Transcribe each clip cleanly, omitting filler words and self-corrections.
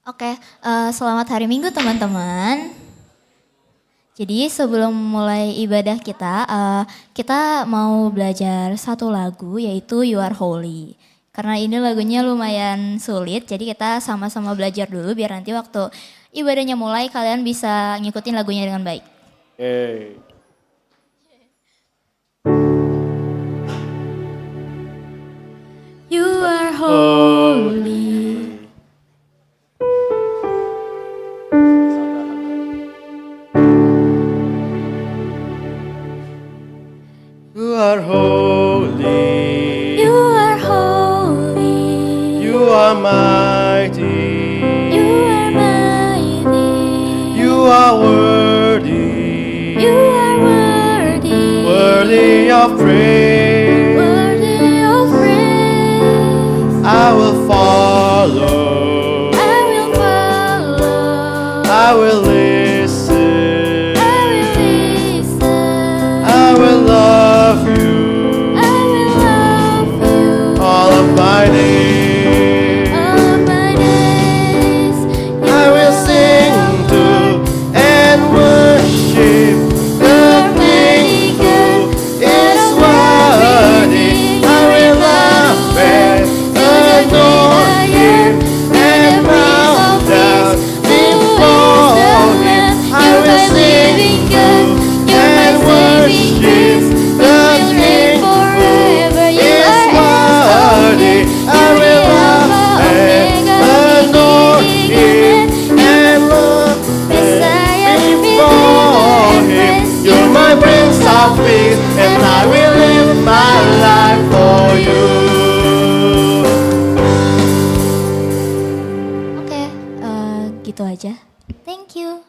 Oke, selamat hari Minggu teman-teman. Jadi sebelum mulai ibadah kita, kita mau belajar satu lagu yaitu You Are Holy. Karena ini lagunya lumayan sulit, jadi kita sama-sama belajar dulu biar nanti waktu ibadahnya mulai kalian bisa ngikutin lagunya dengan baik. Hey. You are holy. You are holy. You are holy. You are mighty. You are mighty. You are worthy. You are worthy. Worthy of praise. Worthy of praise. I will follow. I will follow. I will listen. I will listen. I will love you. I will love you. All of my days. All of my days. I will sing to and worship the King who is worthy. I will love and adore Him and bow down before Him. I will sing and worship the King who is worthy. I will love and adore Him and look before Him. You're my Prince of Peace, and I will live my life for you. Oke, gitu aja. Thank you.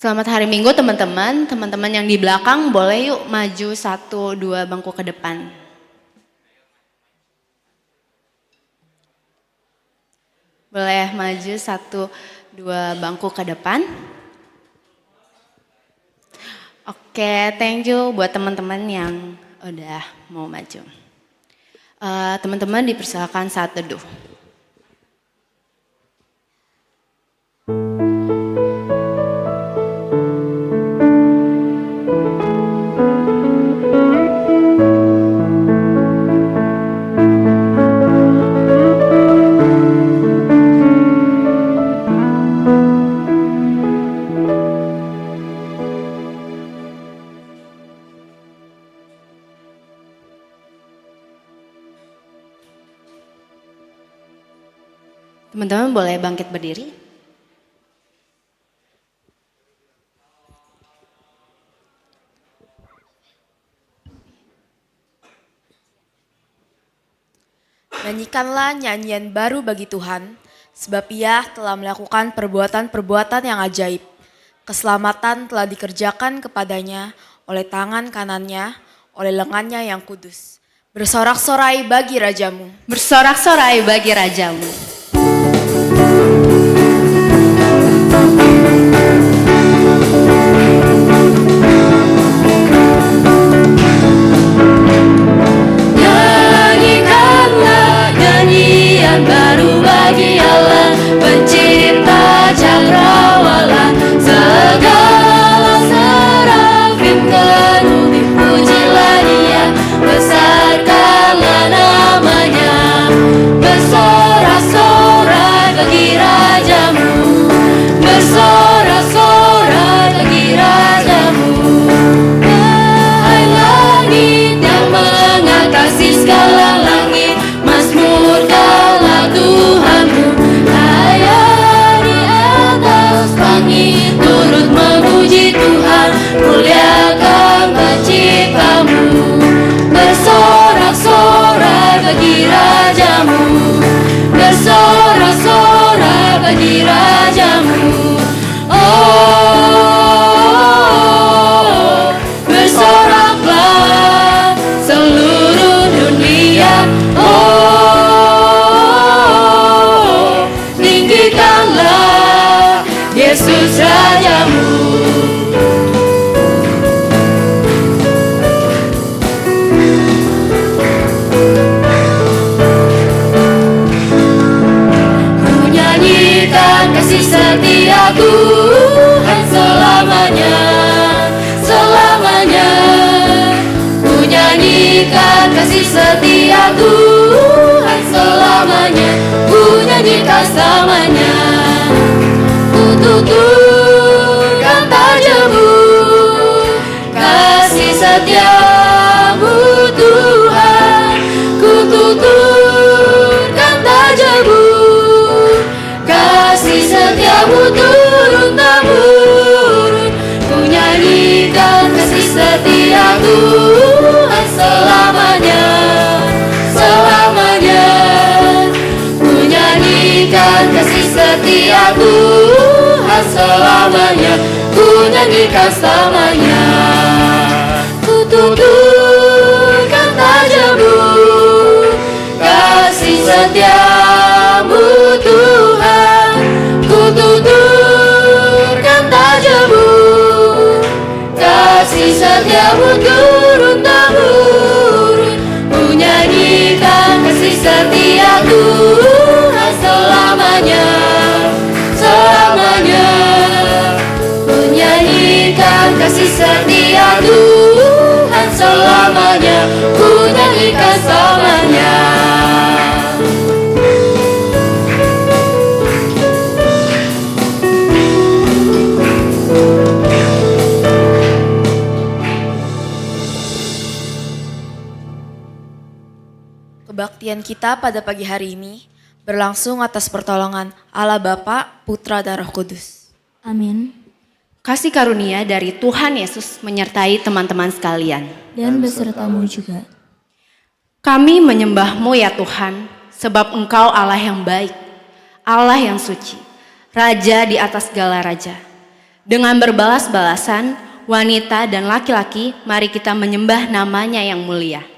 Selamat hari Minggu teman-teman. Teman-teman yang di belakang boleh yuk maju 1-2 bangku ke depan. Boleh maju 1-2 bangku ke depan. Oke, thank you buat teman-teman yang udah mau maju. Teman-teman dipersilakan saat teduh. Teman-teman boleh bangkit berdiri. Nyanyikanlah nyanyian baru bagi Tuhan, sebab Ia telah melakukan perbuatan-perbuatan yang ajaib. Keselamatan telah dikerjakan kepadanya oleh tangan kanannya, oleh lengannya yang kudus. Bersorak-sorai bagi Rajamu. Bersorak-sorai bagi Rajamu. Nyanyikanlah nyanyian baru bagi Allah, pencipta cakrawala. Segala serafim kerubi pujilah Dia, besarkanlah namanya. Bersorak-sorai setia Tuhan selamanya, ku nyanyikan selamanya. Ku tuturkan tajammu, kasih setiamu Tuhan. Ku tuturkan tajammu, kasih setiamu turun-temurun. Ku nyanyikan kasih setia Tuhan selamanya, selamanya. Ku nyanyikan kasih setia Tuhan selamanya, ku nyanyikan selamanya. Ku tuturkan tajammu, kasih setiamu Tuhan. Ku tuturkan tajammu, kasih setiamu turun-temurun. Ku nyanyikan kasih setia Tuhan selamanya, selamanya. Ku nyanyikan kasih setia Tuhan selamanya, ku nyanyikan selamanya. Kebaktian kita pada pagi hari ini berlangsung atas pertolongan Allah Bapa, Putra, dan Roh Kudus. Amin. Kasih karunia dari Tuhan Yesus menyertai teman-teman sekalian. Dan besertamu juga. Kami menyembah-Mu ya Tuhan, sebab Engkau Allah yang baik, Allah yang suci, Raja di atas segala raja. Dengan berbalas-balasan, wanita dan laki-laki, mari kita menyembah nama-Nya yang mulia.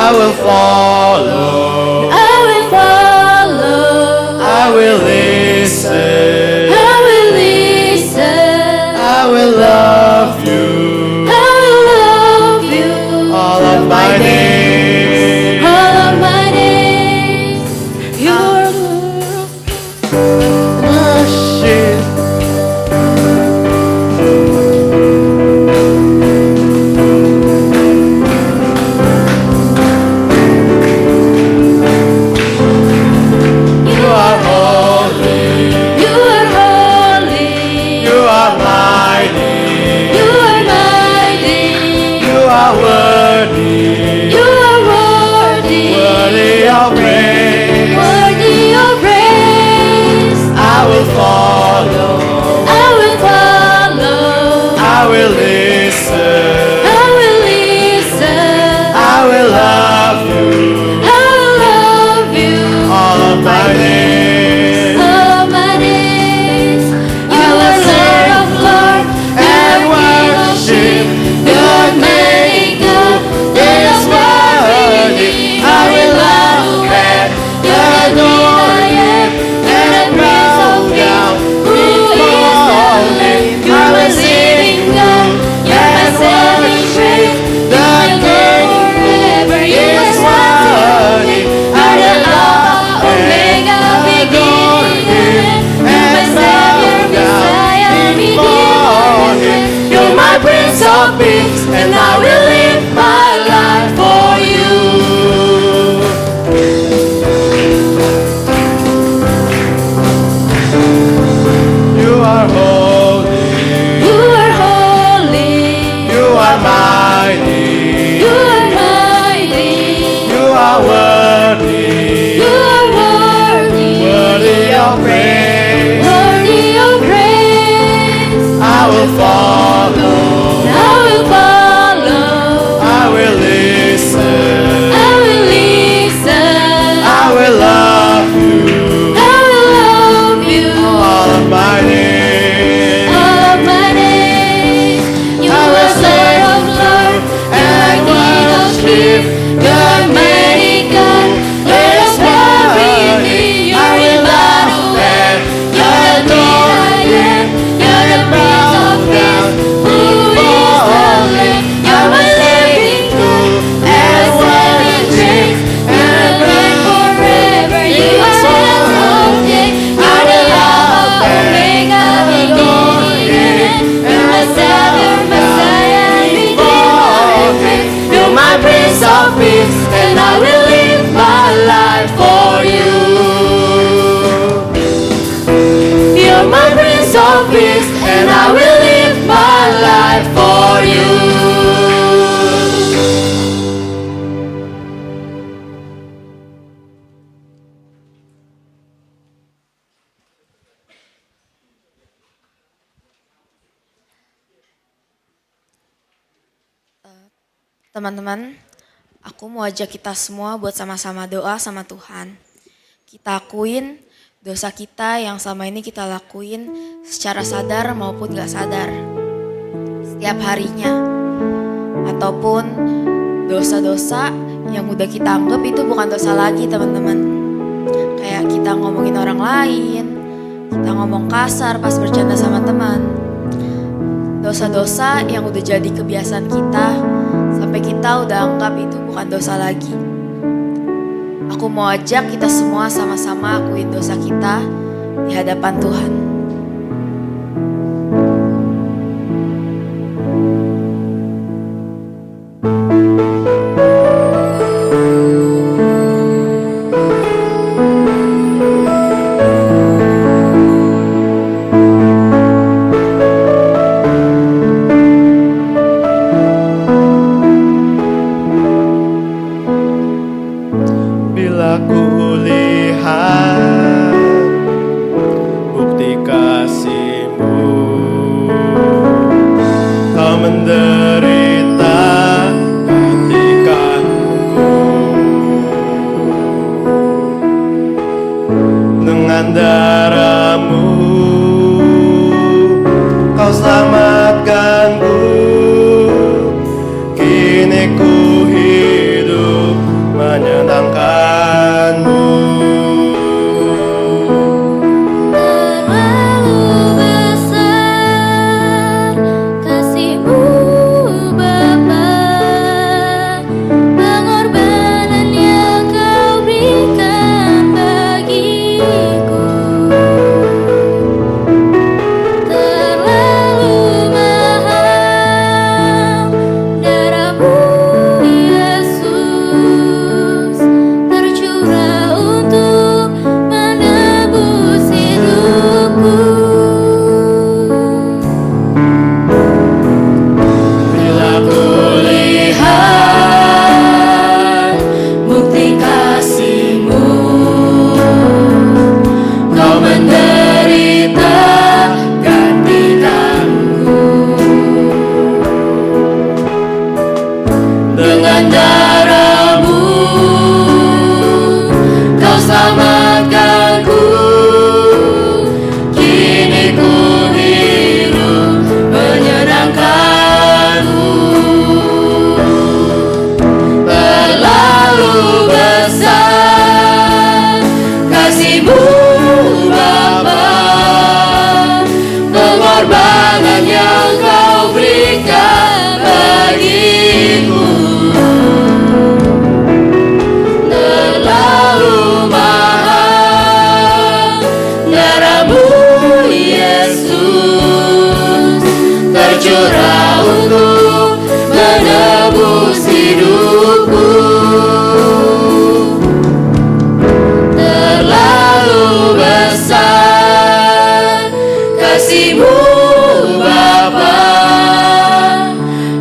I will Teman-teman, aku mau ajak kita semua buat sama-sama doa sama Tuhan. Kita akuin dosa kita yang selama ini kita lakuin secara sadar maupun gak sadar. Setiap harinya. Ataupun dosa-dosa yang udah kita anggap itu bukan dosa lagi teman-teman. Kayak kita ngomongin orang lain, kita ngomong kasar pas bercanda sama teman. Dosa-dosa yang udah jadi kebiasaan kita, sampai kita udah anggap itu bukan dosa lagi. Aku mau ajak kita semua sama-sama akuin dosa kita di hadapan Tuhan. Bila ku lihat bukti kasih-Mu, Kau menderita gantikanku. Dengan darah-Mu Kau selamatkanku. Kini ku hidup menyenangkan-Mu. Terlalu besar kasih-Mu Bapa, pengorbanan yang Kau berikan bagiku. Terlalu mahal darah-Mu Yesus, tercurah untuk menebus hidupku. Bila ku Lihat bukti kasih-Mu, Kau menderita gantikanku. Dengan darah-Mu Kau selamatkanku. Kini ku hidup menyenangkan-Mu. Terlalu besar kasih-Mu Bapa, pengorbanan yang Kau berikan bagiku. Terlalu mahal darah-Mu Yesus, tercurah untuk menebus hidupku. Terlalu besar kasih-Mu Bapa,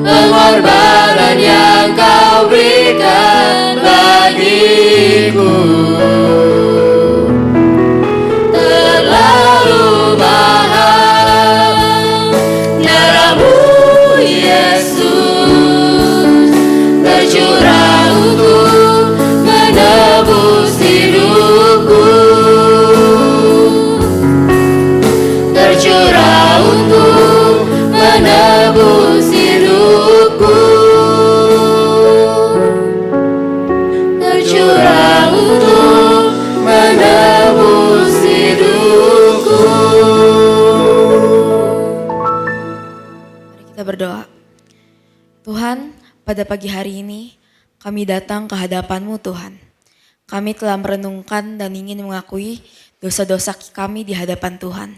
pengorbanan yang Kau berikan bagiku. Terlalu mahal darah-Mu Yesus, tercurah untuk menebus hidupku. Tercurah untuk menebus hidupku. Tercurah untuk menebus hidupku. Mari kita berdoa. Tuhan, pada pagi hari ini kami datang ke hadapan-Mu Tuhan. Kami telah merenungkan dan ingin mengakui dosa-dosa kami di hadapan Tuhan.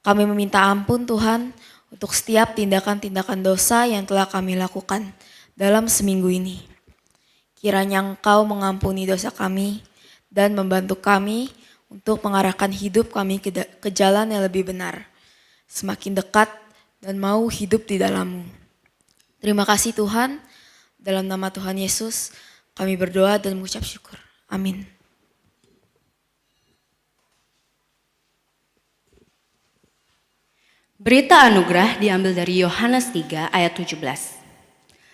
Kami meminta ampun Tuhan untuk setiap tindakan-tindakan dosa yang telah kami lakukan dalam seminggu ini. Kiranya Engkau mengampuni dosa kami dan membantu kami untuk mengarahkan hidup kami ke jalan yang lebih benar, semakin dekat dan mau hidup di dalam-Mu. Terima kasih Tuhan, dalam nama Tuhan Yesus kami berdoa dan mengucap syukur. Amin. Berita anugerah diambil dari Yohanes 3 ayat 17.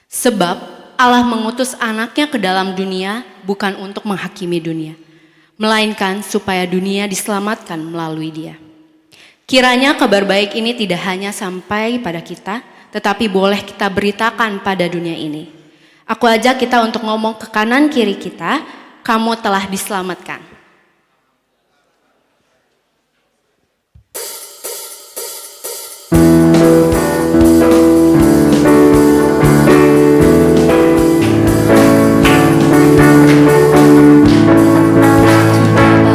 Sebab Allah mengutus anaknya ke dalam dunia bukan untuk menghakimi dunia, melainkan supaya dunia diselamatkan melalui dia. Kiranya kabar baik ini tidak hanya sampai pada kita, tetapi boleh kita beritakan pada dunia ini. Aku ajak kita untuk ngomong ke kanan kiri kita, kamu telah diselamatkan.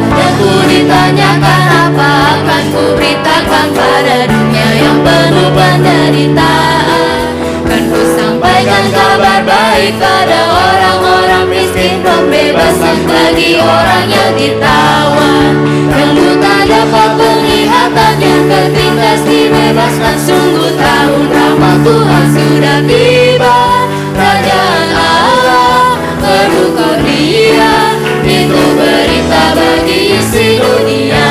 Padaku ditanyakan apa akan ku beritakan pada dunia yang penuh penderitaan. Kan ku sampaikan kabar baik pada orang-orang miskin, pembebasan bagi orang yang ditawan, yang buta dapat penglihatan, yang tertindas dibebaskan. Sungguh tahun rahmat Tuhan sudah tiba, kerajaan Allah penuh karunia, itu berita bagi isi dunia.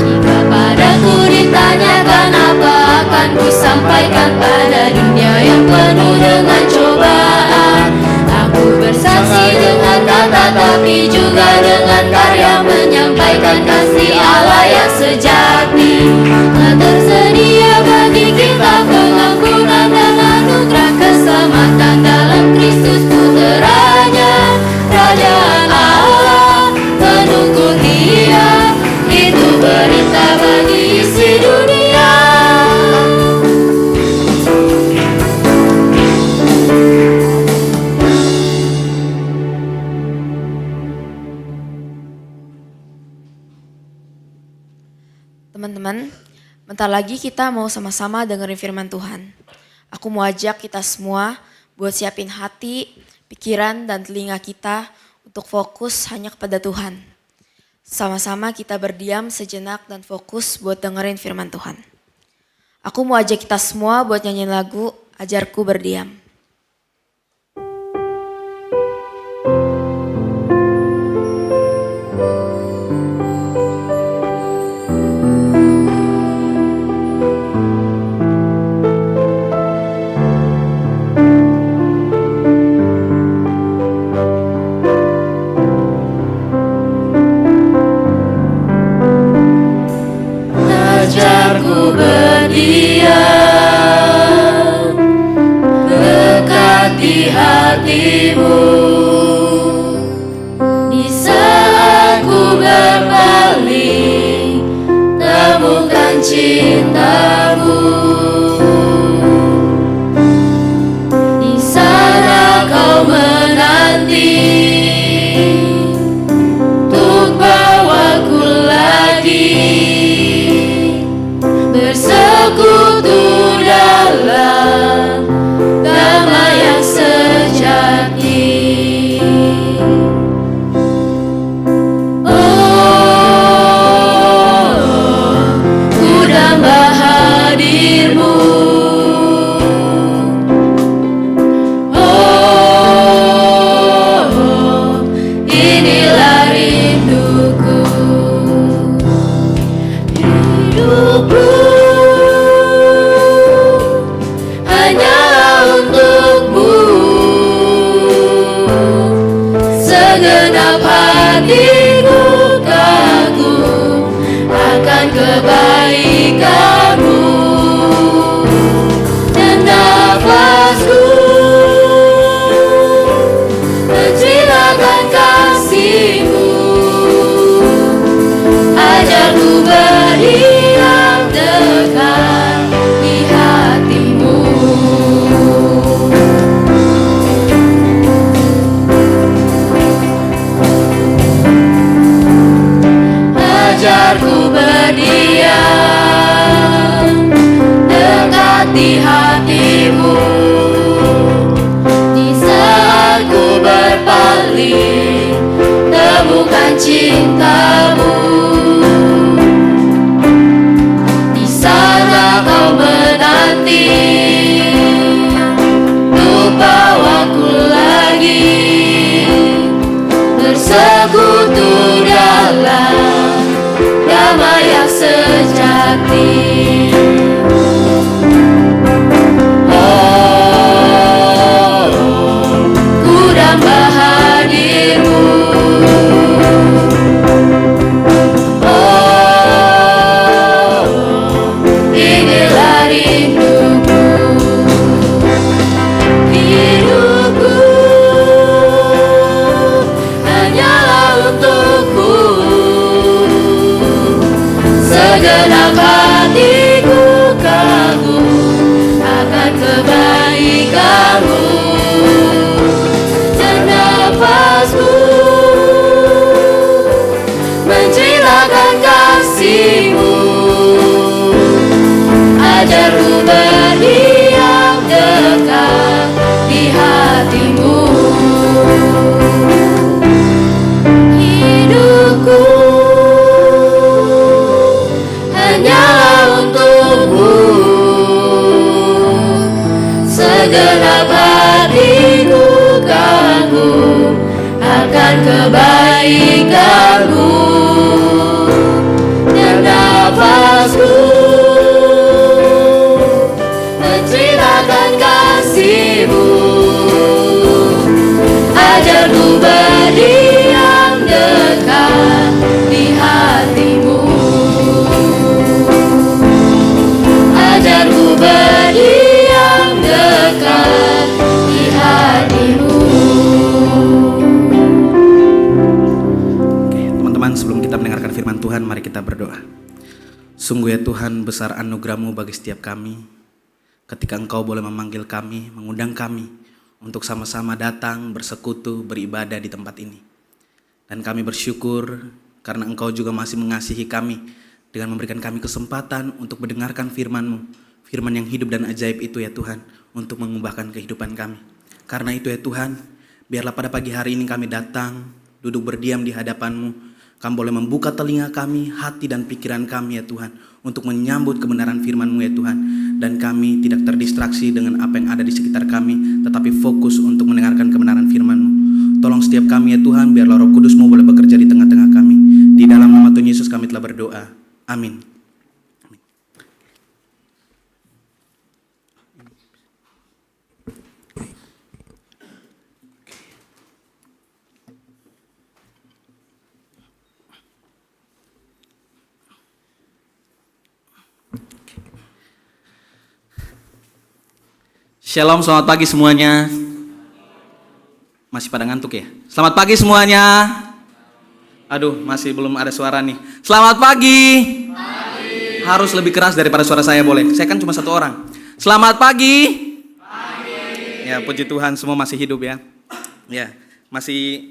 Jika padaku ditanyakan apa akan ku sampaikan pada dunia yang penuh dengan cobaan. Aku bersaksi dengan kata tapi juga dengan karya, menyampaikan kasih Allah yang sejati. Telah tersedia bagi kita pengampunan dan anugerah keselamatan dalam Kristus puteranya. Kerajaan Allah penuh kurnia, itu berita bagi isi dunia. Teman-teman, bentar lagi kita mau sama-sama dengerin firman Tuhan. Aku mau ajak kita semua buat siapin hati, pikiran, dan telinga kita untuk fokus hanya kepada Tuhan. Sama-sama kita berdiam sejenak dan fokus buat dengerin firman Tuhan. Aku mau ajak kita semua buat nyanyiin lagu Ajarku Berdiam. Ajarku berdiam dekat di hatimu, di saat ku berpaling temukan cintamu. Di sana kau menanti untuk bawaku lagi bersekutu dalam damai yang sejati. Oh, ku damba hadirmu. Oh, inilah rinduku. Hidupku hanyalah untukmu, segenap hatiku kagum akan kebaikanmu, dan nafasku menceritakan kasihmu. Ajarku berdiam dekat di hatimu. Ajarku berdiam dekat di hatimu, di saat ku berpaling temukan cintamu. Di sana kau menanti untuk bawaku lagi bersekutu dalam damai yang sejati. menanti. Ku dambah hadirmu. Inilah rinduku. Hidupku hanyalah untukmu. Segenap hatiku kagum akan kebaikanmu. Dan nafasku menceritakan kasihmu. Ajarku berdiam dekat di hatimu. Hidupku hanyalah untukmu. Segenap hatiku kagum akan kebaikanmu. Dan nafasku menceritakan kasihmu. Ajarku berdiam dekat di hatimu. Ajarku berdiam dekat di hatimu. Oke, teman-teman, sebelum kita mendengarkan firman Tuhan, mari kita berdoa. Sungguh ya Tuhan, besar anugerah-Mu bagi setiap kami. Ketika Engkau boleh memanggil kami, mengundang kami untuk sama-sama datang, bersekutu, beribadah di tempat ini. Dan kami bersyukur karena Engkau juga masih mengasihi kami dengan memberikan kami kesempatan untuk mendengarkan firman-Mu. Firman yang hidup dan ajaib itu ya Tuhan, untuk mengubahkan kehidupan kami. Karena itu ya Tuhan, biarlah pada pagi hari ini kami datang, duduk berdiam di hadapan-Mu. Kamu boleh membuka telinga kami, hati dan pikiran kami ya Tuhan, untuk menyambut kebenaran firman-Mu ya Tuhan. Dan kami tidak terdistraksi dengan apa yang ada di sekitar kami, tetapi fokus untuk mendengarkan kebenaran firman-Mu. Tolong setiap kami ya Tuhan, biarlah Roh Kudus-Mu boleh bekerja di tengah-tengah kami. Di dalam nama Tuhan Yesus kami telah berdoa. Amin. Shalom, selamat pagi semuanya. Masih pada ngantuk ya? Selamat pagi semuanya. Aduh, masih belum ada suara nih. Selamat pagi. Harus lebih keras daripada suara saya boleh? Saya kan cuma satu orang. Selamat pagi. Ya, puji Tuhan, semua masih hidup ya. Ya, masih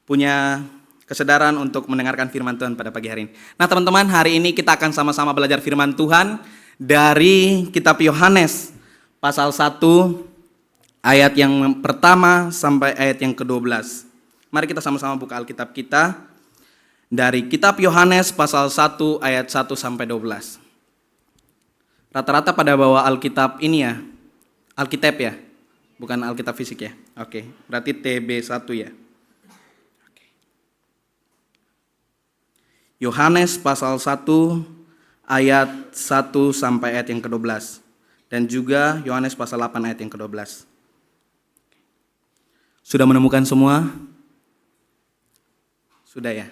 punya kesadaran untuk mendengarkan firman Tuhan pada pagi hari ini. Nah teman-teman, hari ini kita akan sama-sama belajar firman Tuhan dari kitab Yohanes pasal 1 ayat yang pertama sampai ayat yang ke-12. Mari kita sama-sama buka Alkitab kita dari kitab Yohanes pasal 1 ayat 1 sampai 12. Rata-rata pada bawa Alkitab ini ya, Alkitab ya, bukan Alkitab fisik ya. Oke, berarti TB1 ya. Yohanes pasal 1 ayat 1 sampai ayat yang ke-12. Dan juga Yohanes pasal 8 ayat yang ke-12. Sudah menemukan semua? Sudah ya?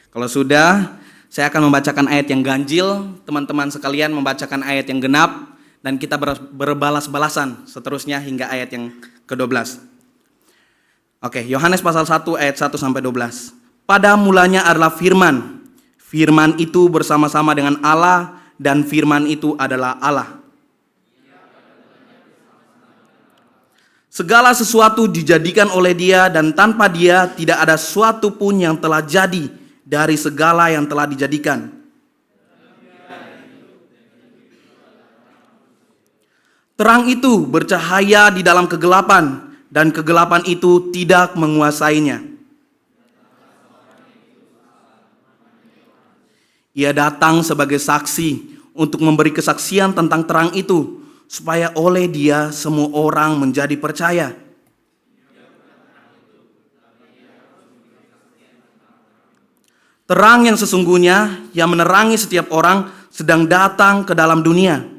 Kalau sudah, saya akan membacakan ayat yang ganjil, teman-teman sekalian membacakan ayat yang genap, dan kita berbalas-balasan seterusnya hingga ayat yang ke-12. Oke, Yohanes pasal 1 ayat 1 sampai 12. Pada mulanya adalah firman. Firman itu bersama-sama dengan Allah, dan firman itu adalah Allah. Segala sesuatu dijadikan oleh Dia, dan tanpa Dia tidak ada sesuatu pun yang telah jadi dari segala yang telah dijadikan. Terang itu bercahaya di dalam kegelapan, dan kegelapan itu tidak menguasainya. Ia datang sebagai saksi untuk memberi kesaksian tentang terang itu, supaya oleh Dia semua orang menjadi percaya. Terang yang sesungguhnya yang menerangi setiap orang sedang datang ke dalam dunia.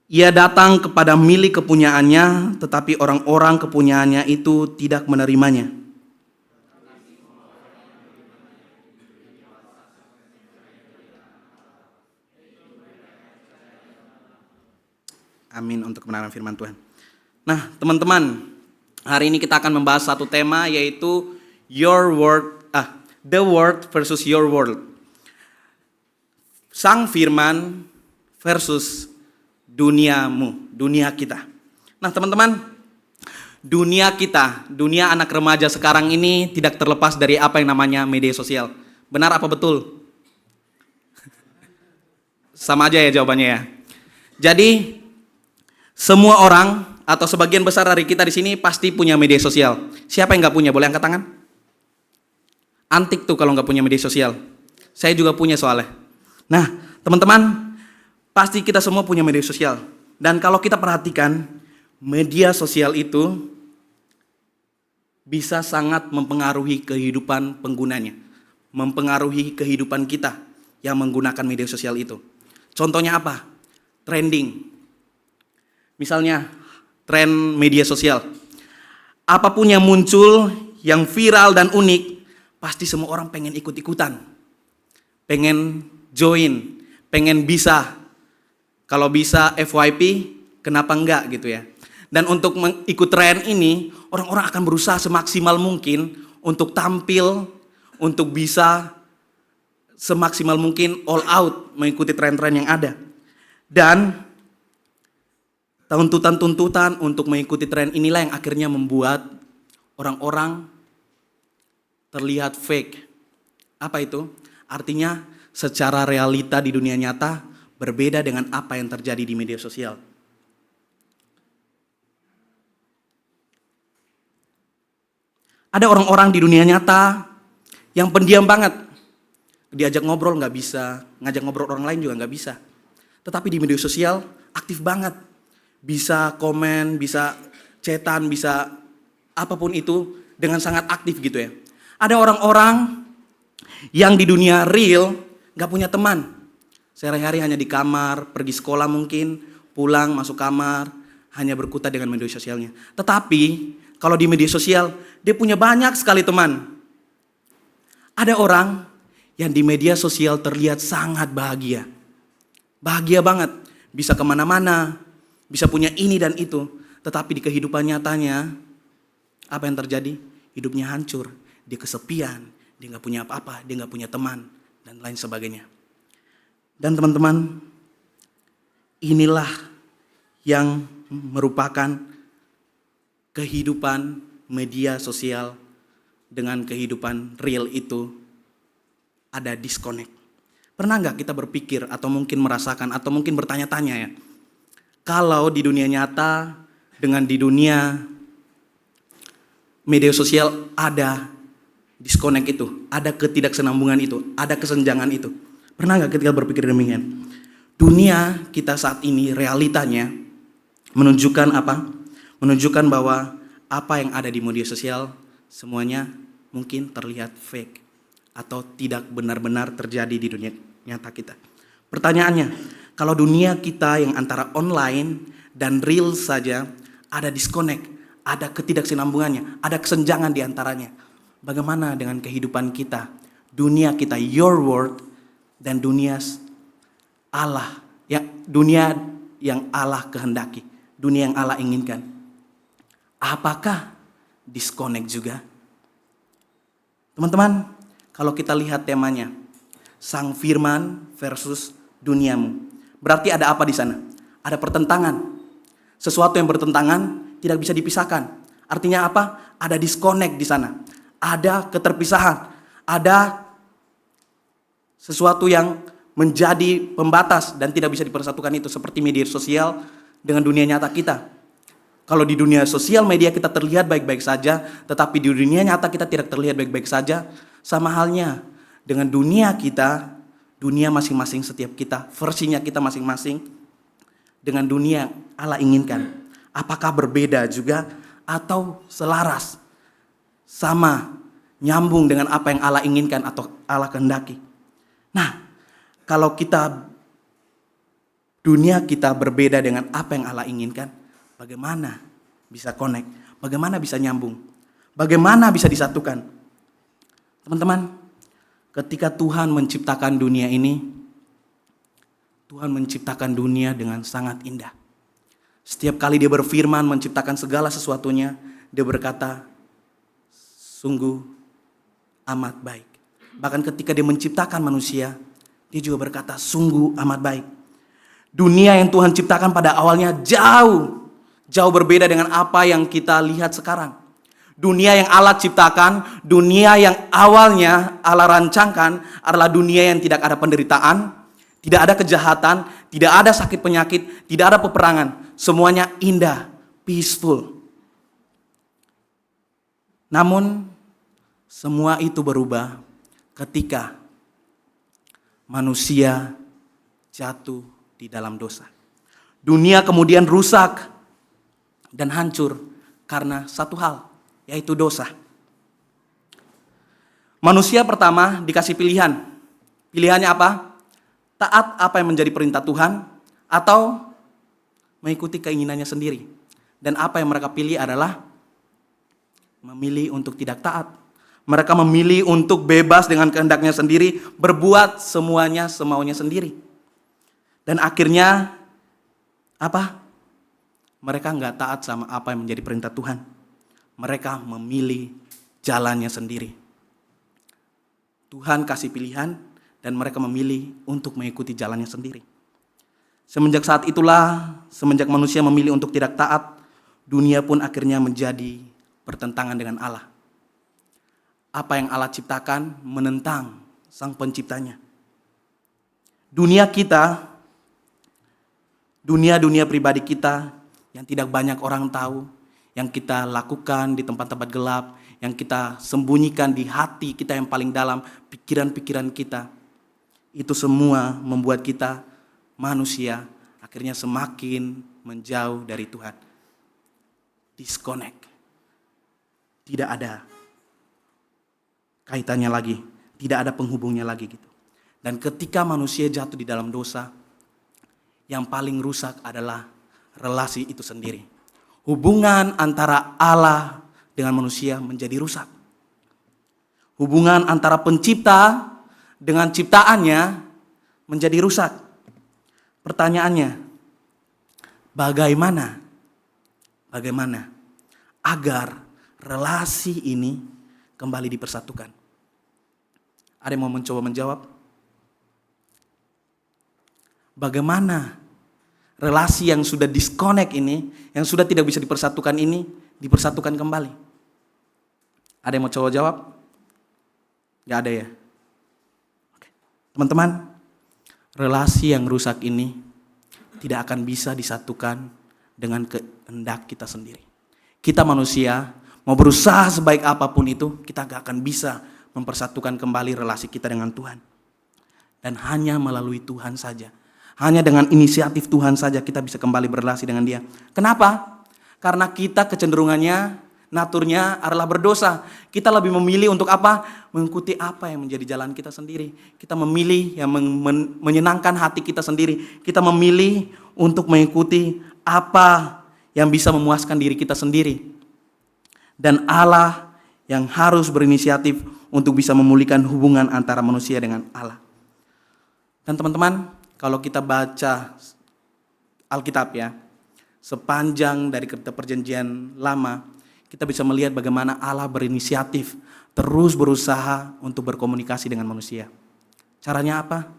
Ia datang kepada milik kepunyaannya, tetapi orang-orang kepunyaannya itu tidak menerimanya. Amin untuk kebenaran firman Tuhan. Nah, teman-teman, hari ini kita akan membahas satu tema, yaitu the word versus your world. Sang firman versus duniamu, dunia kita. Nah, teman-teman, dunia kita, dunia anak remaja sekarang ini tidak terlepas dari apa yang namanya media sosial. Benar apa betul? Sama aja ya jawabannya ya. Jadi semua orang atau sebagian besar dari kita di sini pasti punya media sosial. Siapa yang nggak punya? Boleh angkat tangan? Antik tuh kalau nggak punya media sosial. Saya juga punya soalnya. Nah, teman-teman, pasti kita semua punya media sosial. Dan kalau kita perhatikan, media sosial itu bisa sangat mempengaruhi kehidupan penggunanya. Mempengaruhi kehidupan kita yang menggunakan media sosial itu. Contohnya apa? Trending. Misalnya, tren media sosial. Apapun yang muncul, yang viral dan unik, pasti semua orang pengen ikut-ikutan. Pengen join, pengen bisa. Kalau bisa FYP, kenapa enggak gitu ya. Dan untuk mengikut tren ini, orang-orang akan berusaha semaksimal mungkin untuk tampil, untuk bisa semaksimal mungkin all out mengikuti tren-tren yang ada. Dan tuntutan-tuntutan untuk mengikuti tren inilah yang akhirnya membuat orang-orang terlihat fake. Apa itu? Artinya secara realita di dunia nyata berbeda dengan apa yang terjadi di media sosial. Ada orang-orang di dunia nyata yang pendiam banget. Diajak ngobrol nggak bisa, ngajak ngobrol orang lain juga nggak bisa. Tetapi di media sosial aktif banget. Bisa komen, bisa chatan, bisa apapun itu dengan sangat aktif gitu ya. Ada orang-orang yang di dunia real nggak punya teman. Sehari-hari hanya di kamar, pergi sekolah mungkin, pulang, masuk kamar, hanya berkutat dengan media sosialnya. Tetapi, kalau di media sosial, dia punya banyak sekali teman. Ada orang yang di media sosial terlihat sangat bahagia. Bahagia banget, bisa kemana-mana, bisa punya ini dan itu. Tetapi di kehidupan nyatanya, apa yang terjadi? Hidupnya hancur, dia kesepian, dia gak punya apa-apa, dia gak punya teman, dan lain sebagainya. Dan teman-teman, inilah yang merupakan kehidupan media sosial dengan kehidupan real itu ada disconnect. Pernah nggak kita berpikir atau mungkin merasakan atau mungkin bertanya-tanya ya, kalau di dunia nyata dengan di dunia media sosial ada disconnect itu, ada ketidaksenambungan itu, ada kesenjangan itu. Pernah nggak kita berpikir demikian? Dunia kita saat ini realitanya menunjukkan apa? Menunjukkan bahwa apa yang ada di media sosial semuanya mungkin terlihat fake atau tidak benar-benar terjadi di dunia nyata kita. Pertanyaannya, kalau dunia kita yang antara online dan real saja ada disconnect, ada ketidaksinambungannya, ada kesenjangan di antaranya. Bagaimana dengan kehidupan kita? Dunia kita, your world, dan dunia Allah, ya, dunia yang Allah kehendaki, dunia yang Allah inginkan. Apakah disconnect juga? Teman-teman, kalau kita lihat temanya, sang firman versus duniamu. Berarti ada apa di sana? Ada pertentangan. Sesuatu yang bertentangan tidak bisa dipisahkan. Artinya apa? Ada disconnect di sana. Ada keterpisahan. Ada sesuatu yang menjadi pembatas dan tidak bisa dipersatukan itu, seperti media sosial dengan dunia nyata kita. Kalau di dunia sosial media kita terlihat baik-baik saja, tetapi di dunia nyata kita tidak terlihat baik-baik saja. Sama halnya dengan dunia kita, dunia masing-masing setiap kita, versinya kita masing-masing dengan dunia yang Allah inginkan. Apakah berbeda juga atau selaras? sama, nyambung dengan apa yang Allah inginkan atau Allah kehendaki. Nah, kalau dunia kita berbeda dengan apa yang Allah inginkan, bagaimana bisa connect? Bagaimana bisa nyambung? Bagaimana bisa disatukan? Teman-teman, ketika Tuhan menciptakan dunia ini, Tuhan menciptakan dunia dengan sangat indah. Setiap kali dia berfirman menciptakan segala sesuatunya, dia berkata, sungguh amat baik. Bahkan ketika dia menciptakan manusia, dia juga berkata, sungguh amat baik. Dunia yang Tuhan ciptakan pada awalnya jauh berbeda dengan apa yang kita lihat sekarang. Dunia yang Allah ciptakan, dunia yang awalnya Allah rancangkan adalah dunia yang tidak ada penderitaan, tidak ada kejahatan, tidak ada sakit penyakit, tidak ada peperangan. Semuanya indah, peaceful. Namun semua itu berubah ketika manusia jatuh di dalam dosa. Dunia kemudian rusak dan hancur karena satu hal, yaitu dosa. Manusia pertama dikasih pilihan. Pilihannya apa? Taat apa yang menjadi perintah Tuhan atau mengikuti keinginannya sendiri. Dan apa yang mereka pilih adalah memilih untuk tidak taat. Mereka memilih untuk bebas dengan kehendaknya sendiri, berbuat semuanya semaunya sendiri. Dan akhirnya apa? Mereka nggak taat sama apa yang menjadi perintah Tuhan. Mereka memilih jalannya sendiri. Tuhan kasih pilihan dan mereka memilih untuk mengikuti jalannya sendiri. Semenjak saat itulah, semenjak manusia memilih untuk tidak taat, dunia pun akhirnya menjadi bertentangan dengan Allah. Apa yang Allah ciptakan menentang Sang Penciptanya. Dunia kita, dunia pribadi kita yang tidak banyak orang tahu, yang kita lakukan di tempat-tempat gelap, yang kita sembunyikan di hati kita yang paling dalam, pikiran-pikiran kita. Itu semua membuat kita manusia akhirnya semakin menjauh dari Tuhan. Disconnect. Tidak ada kaitannya lagi, tidak ada penghubungnya lagi gitu. Dan ketika manusia jatuh di dalam dosa, yang paling rusak adalah relasi itu sendiri. Hubungan antara Allah dengan manusia menjadi rusak. Hubungan antara pencipta dengan ciptaannya menjadi rusak. Pertanyaannya, bagaimana agar relasi ini kembali dipersatukan? Ada yang mau mencoba menjawab? Bagaimana relasi yang sudah disconnect ini, yang sudah tidak bisa dipersatukan ini, dipersatukan kembali? Ada yang mau coba jawab? Gak ada ya? Oke. Teman-teman, relasi yang rusak ini tidak akan bisa disatukan dengan kehendak kita sendiri. Kita manusia, mau berusaha sebaik apapun itu, kita gak akan bisa mempersatukan kembali relasi kita dengan Tuhan. Dan hanya melalui Tuhan saja, hanya dengan inisiatif Tuhan saja kita bisa kembali berrelasi dengan Dia. Kenapa? Karena kita kecenderungannya, naturnya adalah berdosa. Kita lebih memilih untuk apa? Mengikuti apa yang menjadi jalan kita sendiri. Kita memilih yang menyenangkan hati kita sendiri. Kita memilih untuk mengikuti apa yang bisa memuaskan diri kita sendiri. Dan Allah yang harus berinisiatif untuk bisa memulihkan hubungan antara manusia dengan Allah. Dan teman-teman, kalau kita baca Alkitab ya, sepanjang dari kitab Perjanjian Lama, kita bisa melihat bagaimana Allah berinisiatif terus berusaha untuk berkomunikasi dengan manusia. Caranya apa?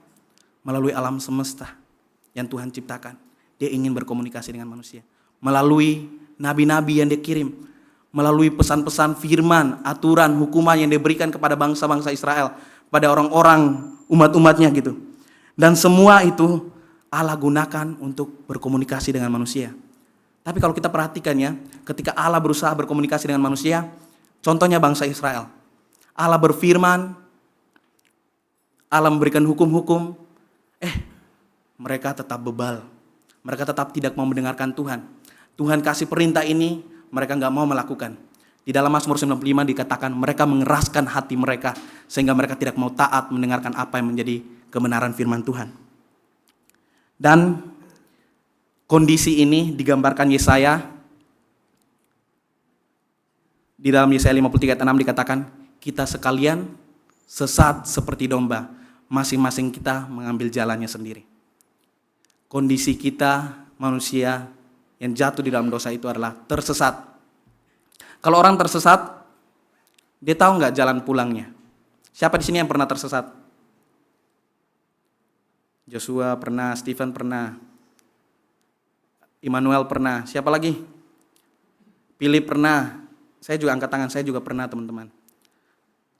Melalui alam semesta yang Tuhan ciptakan. Dia ingin berkomunikasi dengan manusia. Melalui nabi-nabi yang dia kirim. Melalui pesan-pesan firman, aturan, hukuman yang diberikan kepada bangsa-bangsa Israel. Pada orang-orang umat-umatnya gitu. Dan semua itu Allah gunakan untuk berkomunikasi dengan manusia. Tapi kalau kita perhatikan ya, ketika Allah berusaha berkomunikasi dengan manusia, contohnya bangsa Israel. Allah berfirman, Allah memberikan hukum-hukum, mereka tetap bebal. Mereka tetap tidak mau mendengarkan Tuhan. Tuhan kasih perintah ini, mereka gak mau melakukan. Di dalam Mazmur 95 dikatakan mereka mengeraskan hati mereka sehingga mereka tidak mau taat mendengarkan apa yang menjadi kebenaran firman Tuhan. Dan kondisi ini digambarkan Yesaya. Di dalam Yesaya 53 ayat 6 dikatakan, kita sekalian sesat seperti domba, masing-masing kita mengambil jalannya sendiri. Kondisi kita manusia yang jatuh di dalam dosa itu adalah tersesat. Kalau orang tersesat, dia tahu nggak jalan pulangnya? Siapa di sini yang pernah tersesat? Joshua pernah, Stephen pernah, Immanuel pernah, siapa lagi? Philip pernah, saya juga angkat tangan, saya juga pernah teman-teman.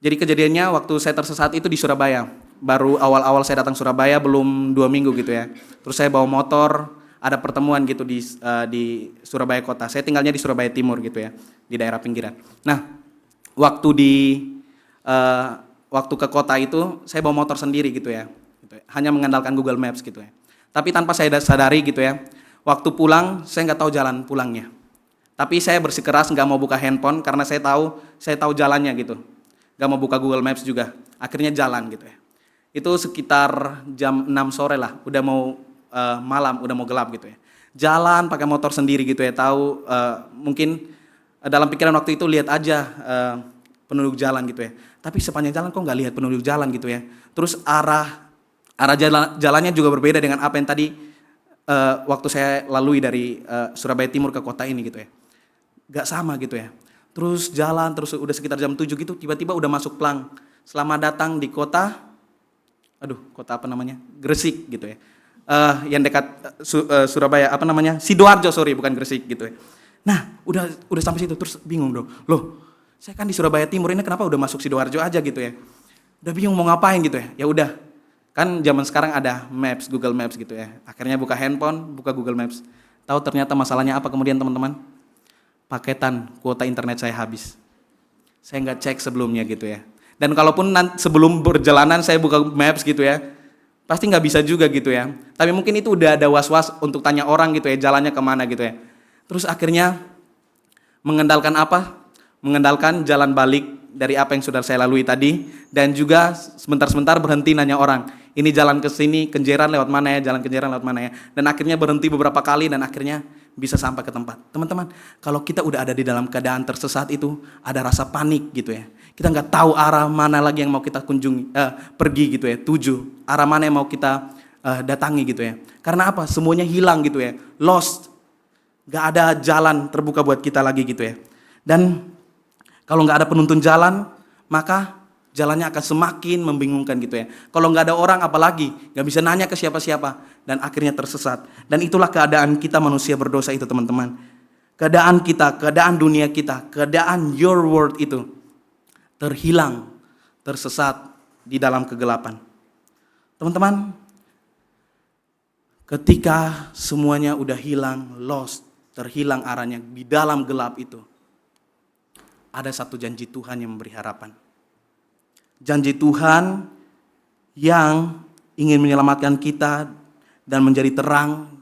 Jadi kejadiannya waktu saya tersesat itu di Surabaya. Baru awal-awal saya datang Surabaya, belum 2 minggu gitu ya. Terus saya bawa motor, ada pertemuan gitu di Surabaya kota. Saya tinggalnya di Surabaya Timur gitu ya, di daerah pinggiran. Nah, waktu ke kota itu saya bawa motor sendiri gitu ya. Hanya mengandalkan Google Maps gitu ya. Tapi tanpa saya sadari gitu ya, waktu pulang saya nggak tahu jalan pulangnya. Tapi saya bersikeras nggak mau buka handphone karena saya tahu jalannya gitu. Nggak mau buka Google Maps juga. Akhirnya jalan gitu ya. Itu sekitar jam 6 sore lah, udah mau malam, udah mau gelap gitu ya. Jalan pakai motor sendiri gitu ya, tahu mungkin dalam pikiran waktu itu lihat aja penduduk jalan gitu ya. Tapi sepanjang jalan kok nggak lihat penduduk jalan gitu ya. Terus arah jalannya juga berbeda dengan apa yang tadi waktu saya lalui dari Surabaya Timur ke kota ini gitu ya. Nggak sama gitu ya. Terus jalan, terus udah sekitar jam 7 gitu, tiba-tiba udah masuk Plang. Selamat datang di kota apa namanya? Gresik gitu ya. Yang dekat Surabaya, apa namanya? Sidoarjo, bukan Gresik gitu ya. Nah, udah sampai situ terus bingung dong. Loh, saya kan di Surabaya Timur, ini kenapa udah masuk Sidoarjo aja gitu ya. Udah bingung mau ngapain gitu ya. Ya udah. Kan zaman sekarang ada Maps, Google Maps gitu ya. Akhirnya buka handphone, buka Google Maps. Tahu ternyata masalahnya apa kemudian teman-teman? Paketan kuota internet saya habis. Saya nggak cek sebelumnya gitu ya. Dan kalaupun sebelum perjalanan saya buka Maps gitu ya, pasti nggak bisa juga gitu ya. Tapi mungkin itu udah ada was-was untuk tanya orang gitu ya, jalannya kemana gitu ya. Terus akhirnya mengandalkan apa? Mengandalkan jalan balik dari apa yang sudah saya lalui tadi. Dan juga sebentar-sebentar berhenti nanya orang. Ini jalan ke sini, Kenjeran lewat mana ya, jalan Kenjeran lewat mana ya. Dan akhirnya berhenti beberapa kali dan akhirnya bisa sampai ke tempat. Teman-teman, kalau kita udah ada di dalam keadaan tersesat itu, ada rasa panik gitu ya. Kita nggak tahu arah mana lagi yang mau kita pergi gitu ya, tuju. Arah mana yang mau kita datangi gitu ya. Karena apa? Semuanya hilang gitu ya, lost. Nggak ada jalan terbuka buat kita lagi gitu ya. Dan kalau nggak ada penuntun jalan, maka jalannya akan semakin membingungkan gitu ya. Kalau nggak ada orang apalagi, nggak bisa nanya ke siapa-siapa dan akhirnya tersesat. Dan itulah keadaan kita manusia berdosa itu teman-teman. Keadaan kita, keadaan dunia kita, keadaan your world itu terhilang, tersesat di dalam kegelapan. Teman-teman, ketika semuanya udah hilang, lost, terhilang arahnya di dalam gelap itu, ada satu janji Tuhan yang memberi harapan. Janji Tuhan yang ingin menyelamatkan kita dan menjadi terang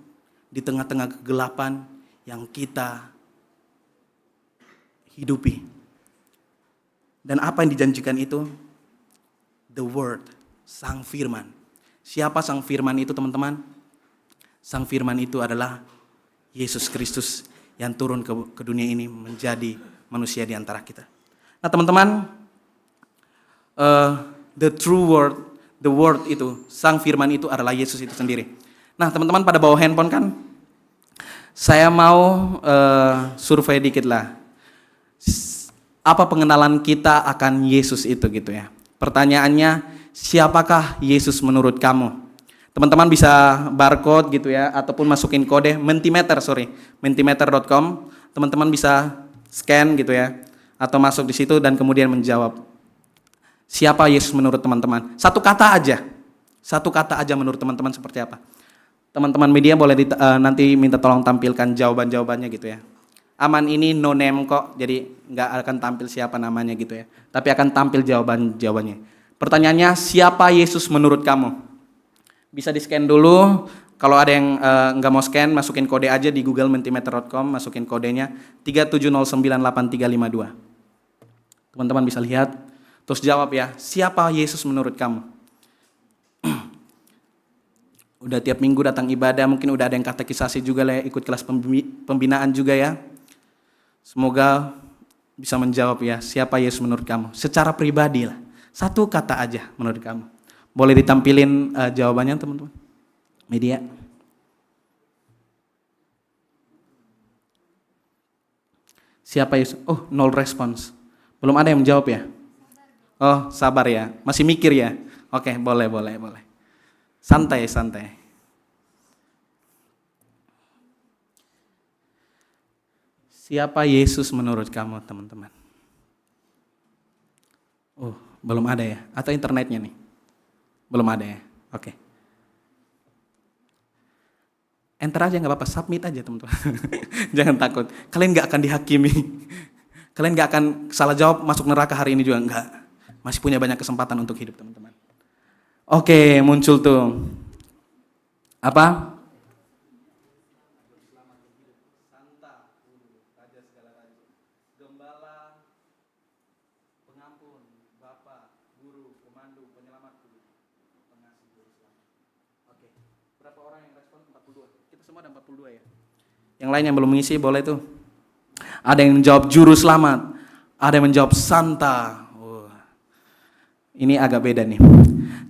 di tengah-tengah kegelapan yang kita hidupi. Dan apa yang dijanjikan itu? The Word, Sang Firman. Siapa Sang Firman itu teman-teman? Sang Firman itu adalah Yesus Kristus yang turun ke dunia ini menjadi manusia di antara kita. Nah teman-teman, the true word, the word itu, Sang Firman itu adalah Yesus itu sendiri. Nah teman-teman pada bawa handphone kan? Saya mau survei dikit lah. Apa pengenalan kita akan Yesus itu gitu ya. Pertanyaannya, siapakah Yesus menurut kamu? Teman-teman bisa barcode gitu ya, ataupun masukin kode mentimeter.com. Teman-teman bisa scan gitu ya, atau masuk di situ dan kemudian menjawab. Siapa Yesus menurut teman-teman? Satu kata aja menurut teman-teman seperti apa? Teman-teman media boleh nanti minta tolong tampilkan jawaban-jawabannya gitu ya. Aman ini no name kok, jadi nggak akan tampil siapa namanya gitu ya. Tapi akan tampil jawabannya. Pertanyaannya, siapa Yesus menurut kamu? Bisa di-scan dulu. Kalau ada yang nggak mau scan, masukin kode aja di Google mentimeter.com, masukin kodenya 37098352. Teman-teman bisa lihat, terus jawab ya, siapa Yesus menurut kamu? Udah tiap minggu datang ibadah, mungkin udah ada yang katekisasi juga lah ya, ikut kelas pembinaan juga ya. Semoga bisa menjawab ya, siapa Yesus menurut kamu? Secara pribadi lah, satu kata aja menurut kamu. Boleh ditampilin jawabannya teman-teman? Media. Siapa Yesus? Oh, 0 respons. Belum ada yang menjawab ya? Oh, sabar ya. Masih mikir ya? Oke, boleh. Santai. Siapa Yesus menurut kamu, teman-teman? Oh, belum ada ya? Atau internetnya nih? Belum ada ya? Oke. Enter aja nggak apa-apa, submit aja teman-teman. Jangan takut, kalian nggak akan dihakimi. Kalian nggak akan salah jawab masuk neraka hari ini juga, nggak. Masih punya banyak kesempatan untuk hidup teman-teman. Oke, muncul tuh. Apa? Berapa orang yang respon? 42. Kita semua ada 42 ya. Yang lain yang belum mengisi boleh tuh. Ada yang menjawab juru selamat, ada yang menjawab Santa. Ini agak beda nih.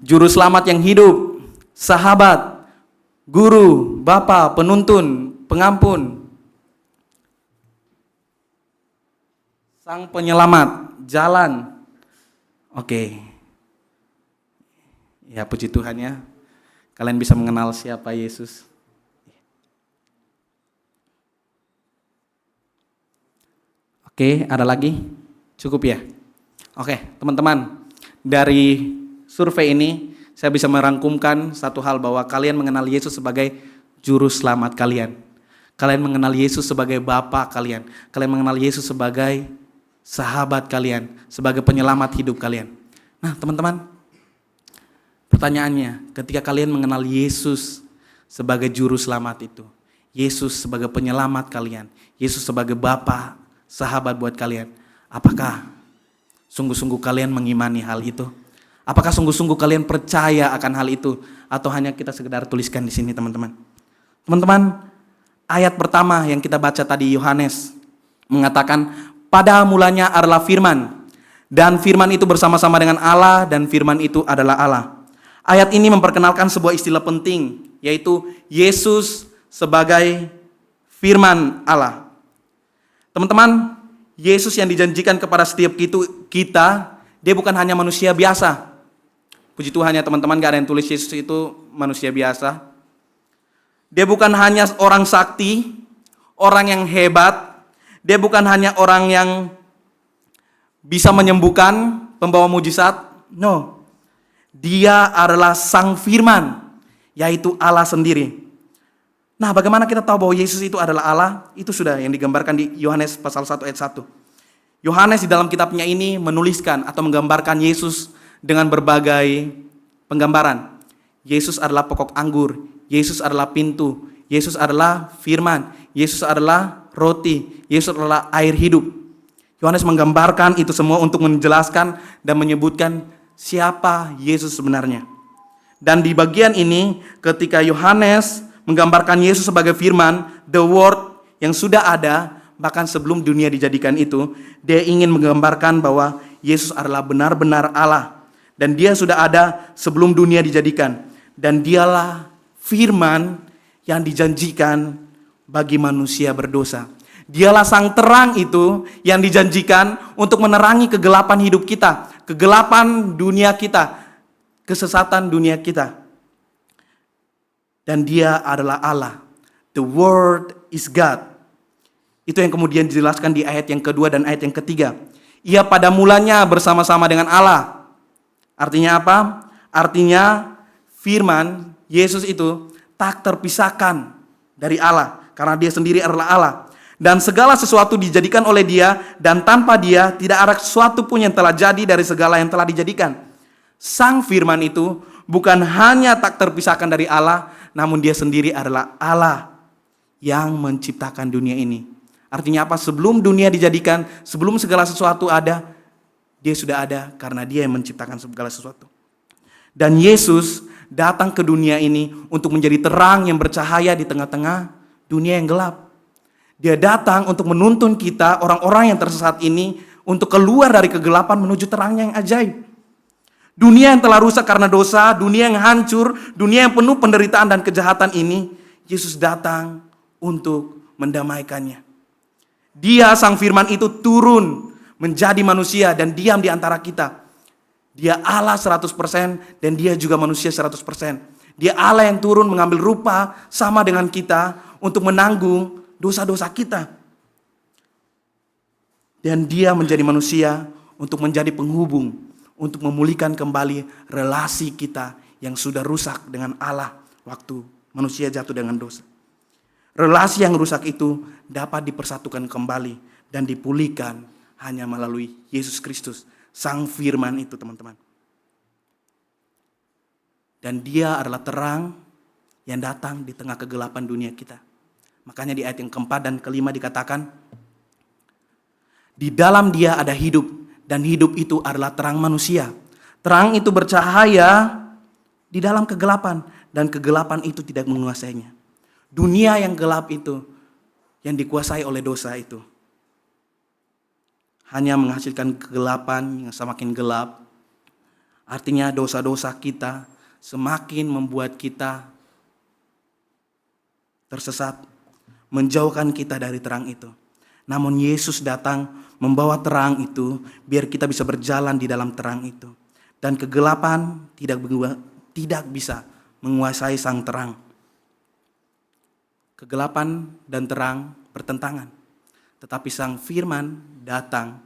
Juru selamat yang hidup, sahabat, guru, bapa, penuntun, pengampun. Sang penyelamat, jalan. Oke. Ya puji Tuhan ya. Kalian bisa mengenal siapa Yesus. Oke, ada lagi? Cukup ya? Oke, teman-teman. Dari survei ini, saya bisa merangkumkan satu hal bahwa kalian mengenal Yesus sebagai juru selamat kalian. Kalian mengenal Yesus sebagai Bapa kalian. Kalian mengenal Yesus sebagai sahabat kalian. Sebagai penyelamat hidup kalian. Nah, teman-teman. Pertanyaannya, ketika kalian mengenal Yesus sebagai juru selamat itu, Yesus sebagai penyelamat kalian, Yesus sebagai Bapa, sahabat buat kalian, apakah sungguh-sungguh kalian mengimani hal itu? Apakah sungguh-sungguh kalian percaya akan hal itu? Atau hanya kita sekedar tuliskan di sini teman-teman? Teman-teman, ayat pertama yang kita baca tadi Yohanes mengatakan, pada mulanya adalah firman, dan firman itu bersama-sama dengan Allah, dan firman itu adalah Allah. Ayat ini memperkenalkan sebuah istilah penting, yaitu Yesus sebagai firman Allah. Teman-teman, Yesus yang dijanjikan kepada setiap kita, dia bukan hanya manusia biasa. Puji Tuhan ya teman-teman, gak ada yang tulis Yesus itu manusia biasa. Dia bukan hanya orang sakti, orang yang hebat. Dia bukan hanya orang yang bisa menyembuhkan, pembawa mujizat. No. Dia adalah sang firman, yaitu Allah sendiri. Nah, bagaimana kita tahu bahwa Yesus itu adalah Allah? Itu sudah yang digambarkan di Yohanes pasal 1 ayat 1. Yohanes di dalam kitabnya ini menuliskan atau menggambarkan Yesus dengan berbagai penggambaran. Yesus adalah pokok anggur, Yesus adalah pintu, Yesus adalah firman, Yesus adalah roti, Yesus adalah air hidup. Yohanes menggambarkan itu semua untuk menjelaskan dan menyebutkan siapa Yesus sebenarnya. Dan di bagian ini ketika Yohanes menggambarkan Yesus sebagai firman, the word yang sudah ada, bahkan sebelum dunia dijadikan itu, dia ingin menggambarkan bahwa Yesus adalah benar-benar Allah. Dan dia sudah ada sebelum dunia dijadikan. Dan dialah firman yang dijanjikan bagi manusia berdosa. Dialah sang terang itu yang dijanjikan untuk menerangi kegelapan hidup kita, kegelapan dunia kita, kesesatan dunia kita. Dan dia adalah Allah. The Word is God. Itu yang kemudian dijelaskan di ayat yang kedua dan ayat yang ketiga. Ia pada mulanya bersama-sama dengan Allah. Artinya apa? Artinya firman Yesus itu tak terpisahkan dari Allah. Karena dia sendiri adalah Allah. Dan segala sesuatu dijadikan oleh dia. Dan tanpa dia tidak ada sesuatu pun yang telah jadi dari segala yang telah dijadikan. Sang firman itu bukan hanya tak terpisahkan dari Allah, namun dia sendiri adalah Allah yang menciptakan dunia ini. Artinya apa? Sebelum dunia dijadikan, sebelum segala sesuatu ada, Dia sudah ada karena Dia yang menciptakan segala sesuatu. Dan Yesus datang ke dunia ini untuk menjadi terang yang bercahaya di tengah-tengah dunia yang gelap. Dia datang untuk menuntun kita, orang-orang yang tersesat ini, untuk keluar dari kegelapan menuju terangnya yang ajaib. Dunia yang telah rusak karena dosa, dunia yang hancur, dunia yang penuh penderitaan dan kejahatan ini, Yesus datang untuk mendamaikannya. Dia, Sang Firman itu turun menjadi manusia dan diam di antara kita. Dia Allah 100% dan dia juga manusia 100%. Dia Allah yang turun mengambil rupa sama dengan kita untuk menanggung dosa-dosa kita. Dan dia menjadi manusia untuk menjadi penghubung, untuk memulihkan kembali relasi kita yang sudah rusak dengan Allah waktu manusia jatuh dengan dosa. Relasi yang rusak itu dapat dipersatukan kembali dan dipulihkan hanya melalui Yesus Kristus, Sang Firman itu, teman-teman. Dan dia adalah terang yang datang di tengah kegelapan dunia kita. Makanya di ayat yang keempat dan kelima dikatakan, di dalam dia ada hidup, dan hidup itu adalah terang manusia. Terang itu bercahaya di dalam kegelapan, dan kegelapan itu tidak menguasainya. Dunia yang gelap itu, yang dikuasai oleh dosa itu, hanya menghasilkan kegelapan yang semakin gelap. Artinya dosa-dosa kita semakin membuat kita tersesat, menjauhkan kita dari terang itu. Namun Yesus datang membawa terang itu biar kita bisa berjalan di dalam terang itu. Dan kegelapan tidak bisa menguasai sang terang. Kegelapan dan terang bertentangan. Tetapi Sang Firman datang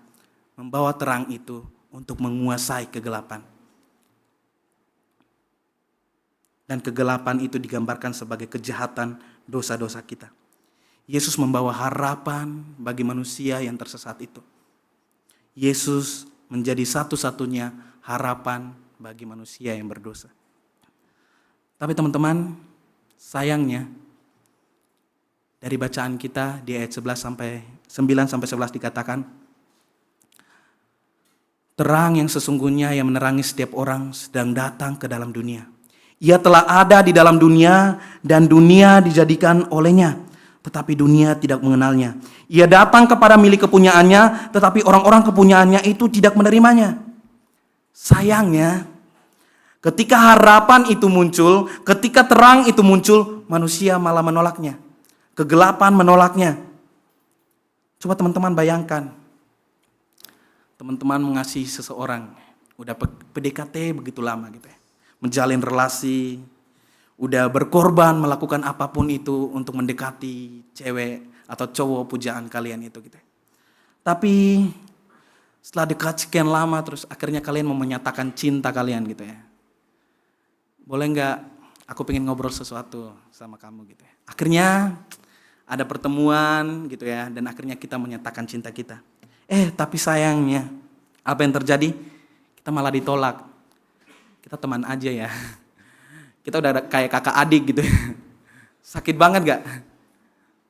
membawa terang itu untuk menguasai kegelapan. Dan kegelapan itu digambarkan sebagai kejahatan dosa-dosa kita. Yesus membawa harapan bagi manusia yang tersesat itu. Yesus menjadi satu-satunya harapan bagi manusia yang berdosa. Tapi teman-teman, sayangnya dari bacaan kita di ayat 9 sampai 11 dikatakan, terang yang sesungguhnya yang menerangi setiap orang sedang datang ke dalam dunia. Ia telah ada di dalam dunia dan dunia dijadikan olehnya, tetapi dunia tidak mengenalnya. Ia datang kepada milik kepunyaannya, tetapi orang-orang kepunyaannya itu tidak menerimanya. Sayangnya, ketika harapan itu muncul, ketika terang itu muncul, manusia malah menolaknya. Kegelapan menolaknya. Coba teman-teman bayangkan, teman-teman mengasihi seseorang, udah PDKT begitu lama gitu ya, menjalin relasi, udah berkorban melakukan apapun itu untuk mendekati cewek atau cowok pujaan kalian itu gitu. Tapi setelah dekat sekian lama terus akhirnya kalian mau menyatakan cinta kalian gitu ya. Boleh nggak aku pengen ngobrol sesuatu sama kamu gitu ya. Akhirnya ada pertemuan gitu ya dan akhirnya kita menyatakan cinta kita. Tapi sayangnya apa yang terjadi? Kita malah ditolak. Kita teman aja ya. Kita udah kayak kakak adik gitu ya. Sakit banget gak?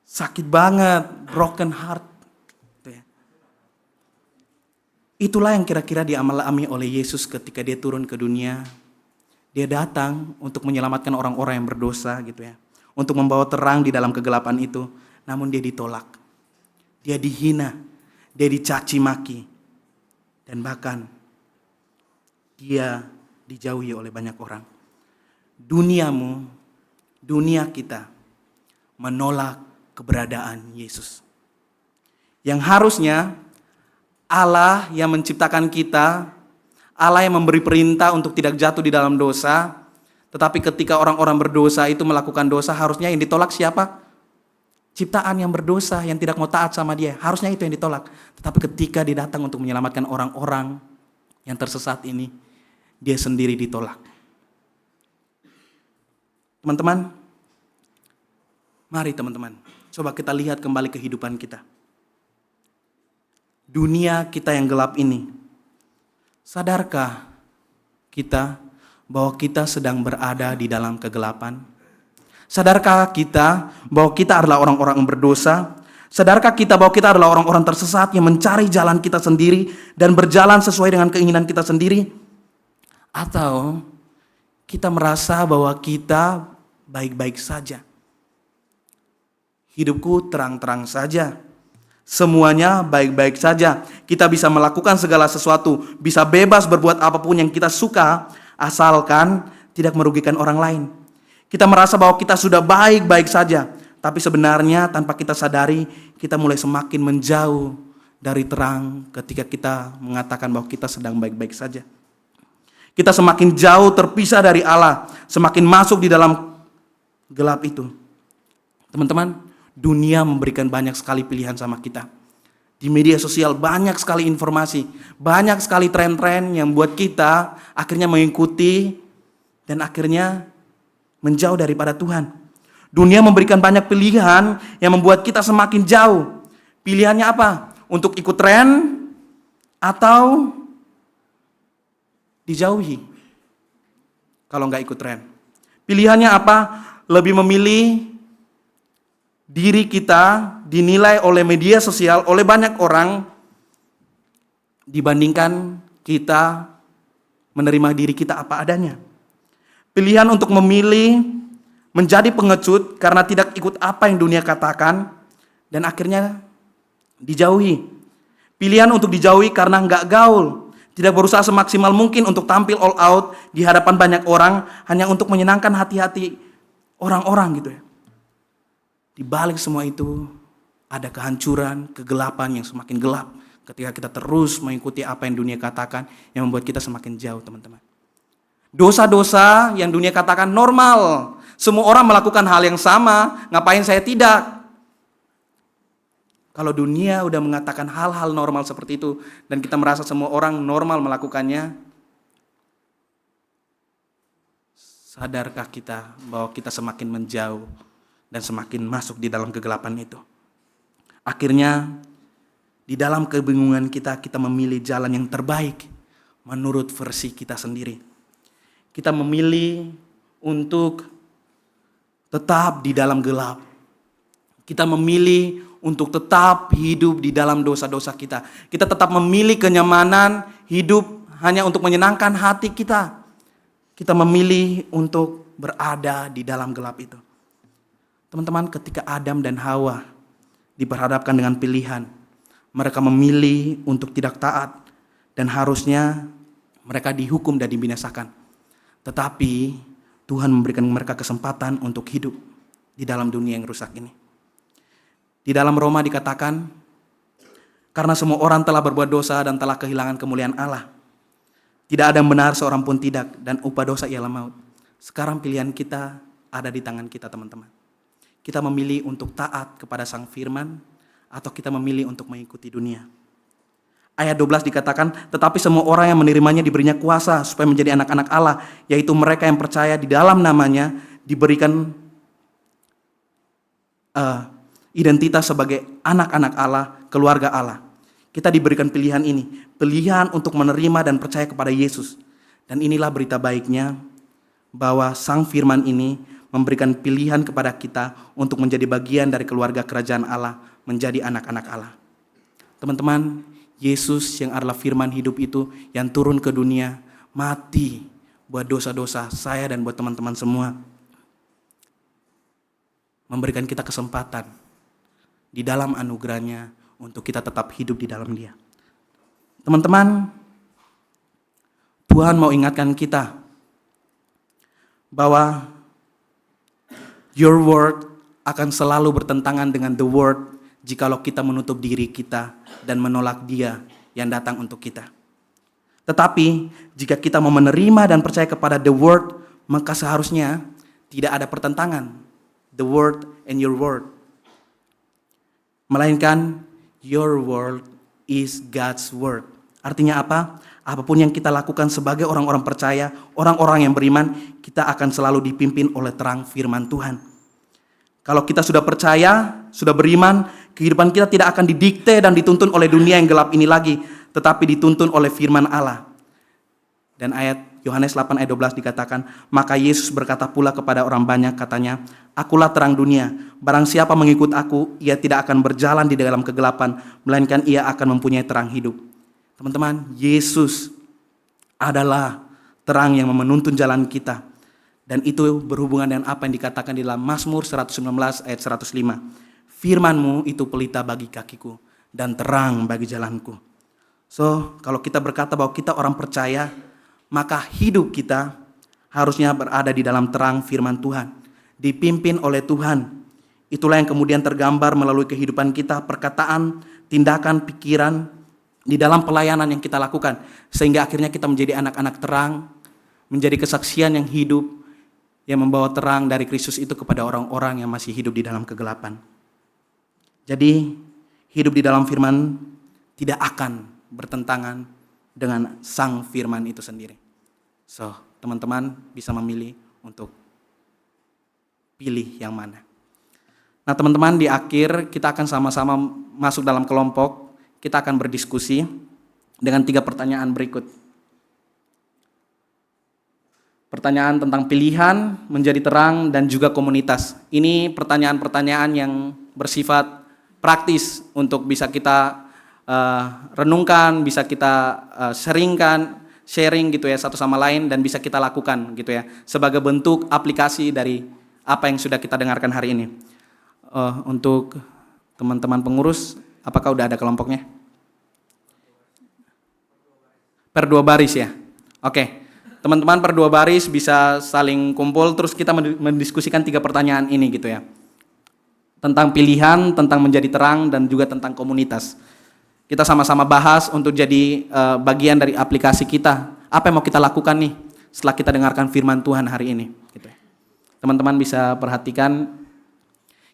Sakit banget, broken heart. Gitu ya. Itulah yang kira-kira dialami oleh Yesus ketika dia turun ke dunia. Dia datang untuk menyelamatkan orang-orang yang berdosa gitu ya. Untuk membawa terang di dalam kegelapan itu. Namun dia ditolak. Dia dihina. Dia dicaci maki. Dan bahkan dia dijauhi oleh banyak orang. Duniamu, dunia kita menolak keberadaan Yesus. Yang harusnya Allah yang menciptakan kita, Allah yang memberi perintah untuk tidak jatuh di dalam dosa, tetapi ketika orang-orang berdosa itu melakukan dosa, harusnya yang ditolak siapa? Ciptaan yang berdosa, yang tidak mau taat sama dia, harusnya itu yang ditolak. Tetapi ketika dia datang untuk menyelamatkan orang-orang yang tersesat ini, dia sendiri ditolak. Teman-teman, mari teman-teman, coba kita lihat kembali kehidupan kita. Dunia kita yang gelap ini, sadarkah kita bahwa kita sedang berada di dalam kegelapan? Sadarkah kita bahwa kita adalah orang-orang yang berdosa? Sadarkah kita bahwa kita adalah orang-orang tersesat yang mencari jalan kita sendiri dan berjalan sesuai dengan keinginan kita sendiri? Atau kita merasa bahwa kita baik-baik saja? Hidupku terang-terang saja. Semuanya baik-baik saja. Kita bisa melakukan segala sesuatu, bisa bebas berbuat apapun yang kita suka, asalkan tidak merugikan orang lain. Kita merasa bahwa kita sudah baik-baik saja, tapi sebenarnya tanpa kita sadari, kita mulai semakin menjauh dari terang ketika kita mengatakan bahwa kita sedang baik-baik saja. Kita semakin jauh terpisah dari Allah, semakin masuk di dalam gelap itu. Teman-teman, dunia memberikan banyak sekali pilihan sama kita. Di media sosial banyak sekali informasi, banyak sekali tren-tren yang buat kita akhirnya mengikuti dan akhirnya menjauh daripada Tuhan. Dunia memberikan banyak pilihan yang membuat kita semakin jauh. Pilihannya apa? Untuk ikut tren atau dijauhi kalau nggak ikut tren. Pilihannya apa? Lebih memilih diri kita dinilai oleh media sosial, oleh banyak orang, dibandingkan kita menerima diri kita apa adanya. Pilihan untuk memilih menjadi pengecut karena tidak ikut apa yang dunia katakan, dan akhirnya dijauhi. Pilihan untuk dijauhi karena nggak gaul, tidak berusaha semaksimal mungkin untuk tampil all out di hadapan banyak orang, hanya untuk menyenangkan hati-hati orang-orang gitu ya. Di balik semua itu ada kehancuran, kegelapan yang semakin gelap ketika kita terus mengikuti apa yang dunia katakan, yang membuat kita semakin jauh, teman-teman. Dosa-dosa yang dunia katakan normal. Semua orang melakukan hal yang sama, ngapain saya tidak? Kalau dunia udah mengatakan hal-hal normal seperti itu dan kita merasa semua orang normal melakukannya, sadarkah kita bahwa kita semakin menjauh dan semakin masuk di dalam kegelapan itu? Akhirnya di dalam kebingungan kita memilih jalan yang terbaik menurut versi kita sendiri. Kita memilih untuk tetap di dalam gelap. Kita memilih untuk tetap hidup di dalam dosa-dosa kita. Kita tetap memilih kenyamanan hidup hanya untuk menyenangkan hati kita. Kita memilih untuk berada di dalam gelap itu. Teman-teman, ketika Adam dan Hawa diperhadapkan dengan pilihan, mereka memilih untuk tidak taat dan harusnya mereka dihukum dan dibinasakan. Tetapi Tuhan memberikan mereka kesempatan untuk hidup di dalam dunia yang rusak ini. Di dalam Roma dikatakan, karena semua orang telah berbuat dosa dan telah kehilangan kemuliaan Allah. Tidak ada yang benar seorang pun tidak, dan upah dosa ialah maut. Sekarang pilihan kita ada di tangan kita, teman-teman. Kita memilih untuk taat kepada Sang Firman, atau kita memilih untuk mengikuti dunia. Ayat 12 dikatakan, tetapi semua orang yang menerimanya diberinya kuasa supaya menjadi anak-anak Allah, yaitu mereka yang percaya di dalam namanya diberikan identitas sebagai anak-anak Allah, keluarga Allah. Kita diberikan pilihan ini, pilihan untuk menerima dan percaya kepada Yesus. Dan inilah berita baiknya bahwa Sang Firman ini memberikan pilihan kepada kita untuk menjadi bagian dari keluarga kerajaan Allah, menjadi anak-anak Allah. Teman-teman, Yesus yang adalah firman hidup itu yang turun ke dunia, mati buat dosa-dosa saya dan buat teman-teman semua. Memberikan kita kesempatan di dalam anugerahnya untuk kita tetap hidup di dalam Dia. Teman-teman, Tuhan mau ingatkan kita bahwa your word akan selalu bertentangan dengan the word jikalau kita menutup diri kita dan menolak Dia yang datang untuk kita. Tetapi jika kita mau menerima dan percaya kepada the word, maka seharusnya tidak ada pertentangan the word and your word. Melainkan your word is God's word. Artinya apa? Apapun yang kita lakukan sebagai orang-orang percaya, orang-orang yang beriman, kita akan selalu dipimpin oleh terang firman Tuhan. Kalau kita sudah percaya, sudah beriman, kehidupan kita tidak akan didikte dan dituntun oleh dunia yang gelap ini lagi, tetapi dituntun oleh firman Allah. Dan ayat Yohanes 8 ayat 12 dikatakan, maka Yesus berkata pula kepada orang banyak, katanya, akulah terang dunia, barang siapa mengikut aku, ia tidak akan berjalan di dalam kegelapan, melainkan ia akan mempunyai terang hidup. Teman-teman, Yesus adalah terang yang menuntun jalan kita. Dan itu berhubungan dengan apa yang dikatakan di dalam Mazmur 119 ayat 105. Firman-Mu itu pelita bagi kakiku dan terang bagi jalanku. So, kalau kita berkata bahwa kita orang percaya, maka hidup kita harusnya berada di dalam terang firman Tuhan, dipimpin oleh Tuhan. Itulah yang kemudian tergambar melalui kehidupan kita, perkataan, tindakan, pikiran, di dalam pelayanan yang kita lakukan. Sehingga akhirnya kita menjadi anak-anak terang, menjadi kesaksian yang hidup, yang membawa terang dari Kristus itu kepada orang-orang yang masih hidup di dalam kegelapan. Jadi, hidup di dalam firman tidak akan bertentangan dengan sang firman itu sendiri. So, teman-teman bisa memilih untuk pilih yang mana. Nah, teman-teman, di akhir kita akan sama-sama masuk dalam kelompok. Kita akan berdiskusi dengan 3 pertanyaan berikut. Pertanyaan tentang pilihan, menjadi terang, dan juga komunitas. Ini pertanyaan-pertanyaan yang bersifat praktis untuk bisa kita renungkan, bisa kita sharing gitu ya satu sama lain, dan bisa kita lakukan gitu ya sebagai bentuk aplikasi dari apa yang sudah kita dengarkan hari ini. Untuk teman-teman pengurus, apakah udah ada kelompoknya? Per 2 baris ya. Oke. Teman-teman per 2 baris bisa saling kumpul, terus kita mendiskusikan 3 pertanyaan ini gitu ya. Tentang pilihan, tentang menjadi terang, dan juga tentang komunitas. Kita sama-sama bahas untuk jadi bagian dari aplikasi kita. Apa yang mau kita lakukan nih setelah kita dengarkan firman Tuhan hari ini. Gitu. Teman-teman bisa perhatikan,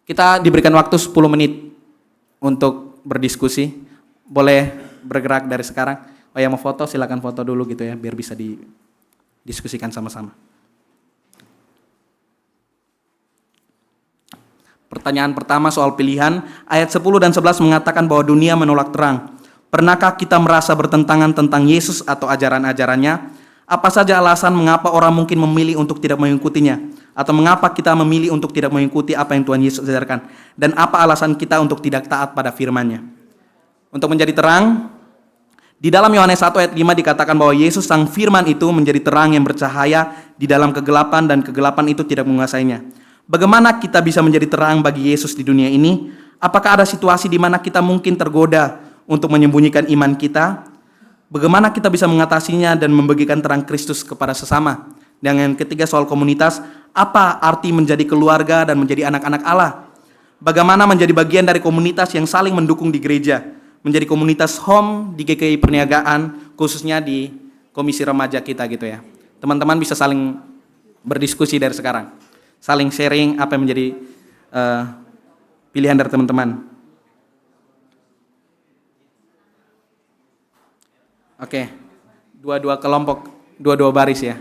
kita diberikan waktu 10 menit untuk berdiskusi. Boleh bergerak dari sekarang. Oh ya, mau foto silakan foto dulu gitu ya, biar bisa didiskusikan sama-sama. Pertanyaan pertama soal pilihan, ayat 10 dan 11 mengatakan bahwa dunia menolak terang. Pernahkah kita merasa bertentangan tentang Yesus atau ajaran-ajarannya? Apa saja alasan mengapa orang mungkin memilih untuk tidak mengikutinya? Atau mengapa kita memilih untuk tidak mengikuti apa yang Tuhan Yesus ajarkan? Dan apa alasan kita untuk tidak taat pada firman-Nya? Untuk menjadi terang, di dalam Yohanes 1 ayat 5 dikatakan bahwa Yesus sang firman itu menjadi terang yang bercahaya di dalam kegelapan, dan kegelapan itu tidak menguasainya. Bagaimana kita bisa menjadi terang bagi Yesus di dunia ini? Apakah ada situasi di mana kita mungkin tergoda untuk menyembunyikan iman kita? Bagaimana kita bisa mengatasinya dan membagikan terang Kristus kepada sesama? Dan yang ketiga soal komunitas, apa arti menjadi keluarga dan menjadi anak-anak Allah? Bagaimana menjadi bagian dari komunitas yang saling mendukung di gereja? Menjadi komunitas home di GKI Perniagaan, khususnya di komisi remaja kita gitu ya. Teman-teman bisa saling berdiskusi dari sekarang. Saling sharing apa yang menjadi pilihan dari teman-teman. Oke, 2 kelompok, 2 baris ya.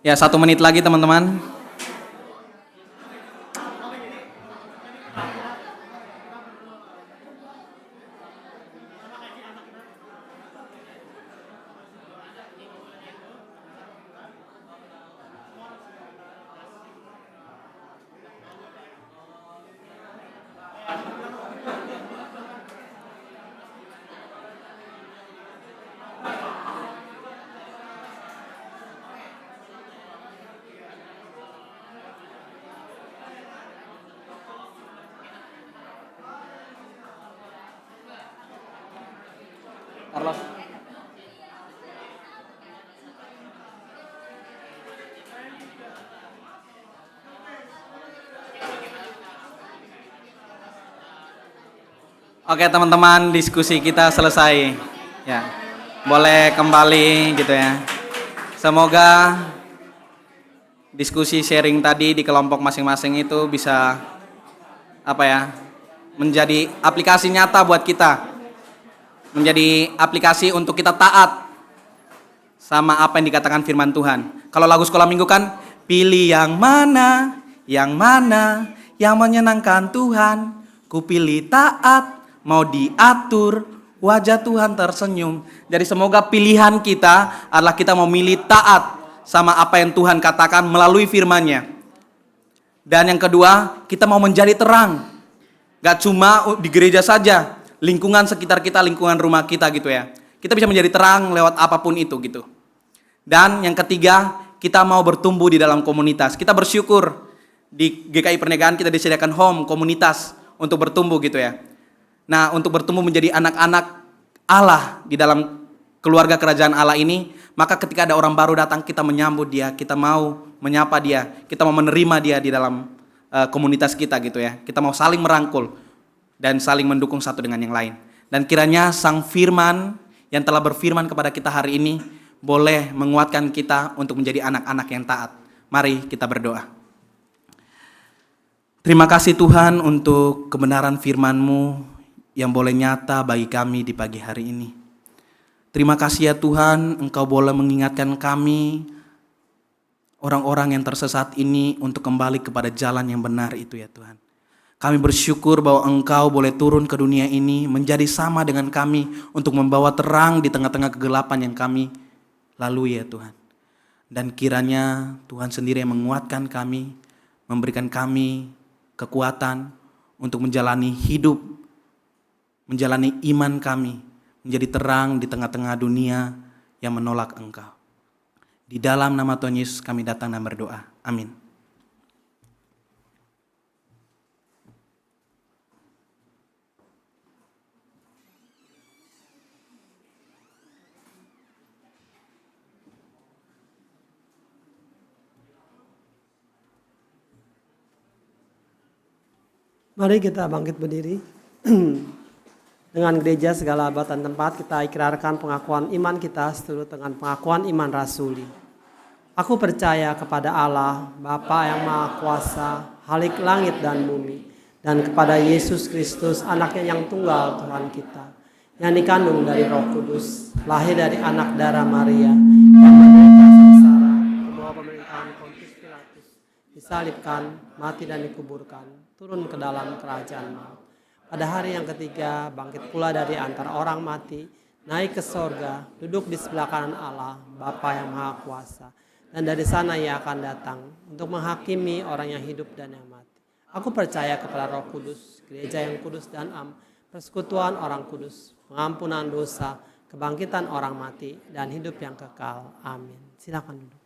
Ya, 1 menit lagi teman-teman. Carlos. Oke teman-teman, diskusi kita selesai. Ya, boleh kembali gitu ya. Semoga diskusi sharing tadi di kelompok masing-masing itu bisa menjadi aplikasi nyata buat kita. Menjadi aplikasi untuk kita taat sama apa yang dikatakan firman Tuhan. Kalau lagu sekolah minggu kan, pilih yang mana yang menyenangkan Tuhan. Ku pilih taat, mau diatur, wajah Tuhan tersenyum. Jadi semoga pilihan kita adalah kita mau milih taat sama apa yang Tuhan katakan melalui firman-Nya. Dan yang kedua, kita mau menjadi terang. Gak cuma di gereja saja, lingkungan sekitar kita, lingkungan rumah kita gitu ya. Kita bisa menjadi terang lewat apapun itu gitu. Dan yang ketiga, kita mau bertumbuh di dalam komunitas. Kita bersyukur di GKI Perniagaan kita disediakan home, komunitas untuk bertumbuh gitu ya. Nah, untuk bertumbuh menjadi anak-anak Allah di dalam keluarga kerajaan Allah ini, maka ketika ada orang baru datang, kita menyambut dia, kita mau menyapa dia, kita mau menerima dia di dalam komunitas kita gitu ya. Kita mau saling merangkul dan saling mendukung satu dengan yang lain. Dan kiranya Sang Firman yang telah berfirman kepada kita hari ini boleh menguatkan kita untuk menjadi anak-anak yang taat. Mari kita berdoa. Terima kasih Tuhan untuk kebenaran firman-Mu yang boleh nyata bagi kami di pagi hari ini. Terima kasih ya Tuhan, Engkau boleh mengingatkan kami, orang-orang yang tersesat ini, untuk kembali kepada jalan yang benar itu ya Tuhan. Kami bersyukur bahwa Engkau boleh turun ke dunia ini menjadi sama dengan kami untuk membawa terang di tengah-tengah kegelapan yang kami lalui ya Tuhan. Dan kiranya Tuhan sendiri yang menguatkan kami, memberikan kami kekuatan untuk menjalani hidup, menjalani iman kami, menjadi terang di tengah-tengah dunia yang menolak Engkau. Di dalam nama Tuhan Yesus kami datang dan berdoa. Amin. Mari kita bangkit berdiri. Dengan gereja segala abad dan tempat kita ikrarkan pengakuan iman kita seturut dengan pengakuan iman rasuli. Aku percaya kepada Allah, Bapa yang Maha Kuasa, Khalik langit dan bumi, dan kepada Yesus Kristus, anaknya yang tunggal Tuhan kita, yang dikandung dari Roh Kudus, lahir dari anak darah Maria, yang menderita sengsara, di bawah pemerintahan Pontius Pilatus, disalibkan, mati dan dikuburkan, turun ke dalam kerajaan maut. Pada hari yang ketiga, bangkit pula dari antara orang mati, naik ke sorga, duduk di sebelah kanan Allah, Bapa yang Maha Kuasa. Dan dari sana ia akan datang untuk menghakimi orang yang hidup dan yang mati. Aku percaya kepada Roh Kudus, gereja yang kudus dan am, persekutuan orang kudus, pengampunan dosa, kebangkitan orang mati, dan hidup yang kekal. Amin. Silakan duduk.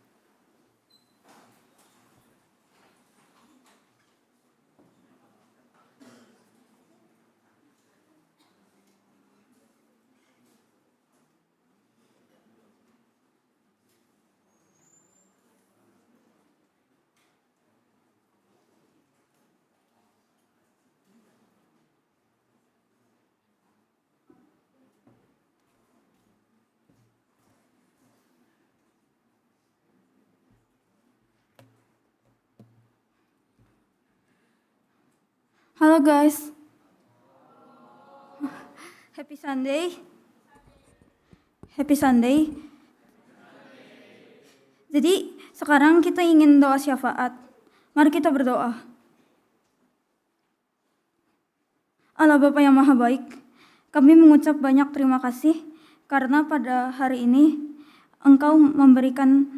Halo guys, happy Sunday. Happy Sunday. Jadi Sekarang kita ingin doa syafaat. Mari kita berdoa. Allah Bapa yang Maha Baik, kami mengucap banyak terima kasih karena pada hari ini Engkau memberikan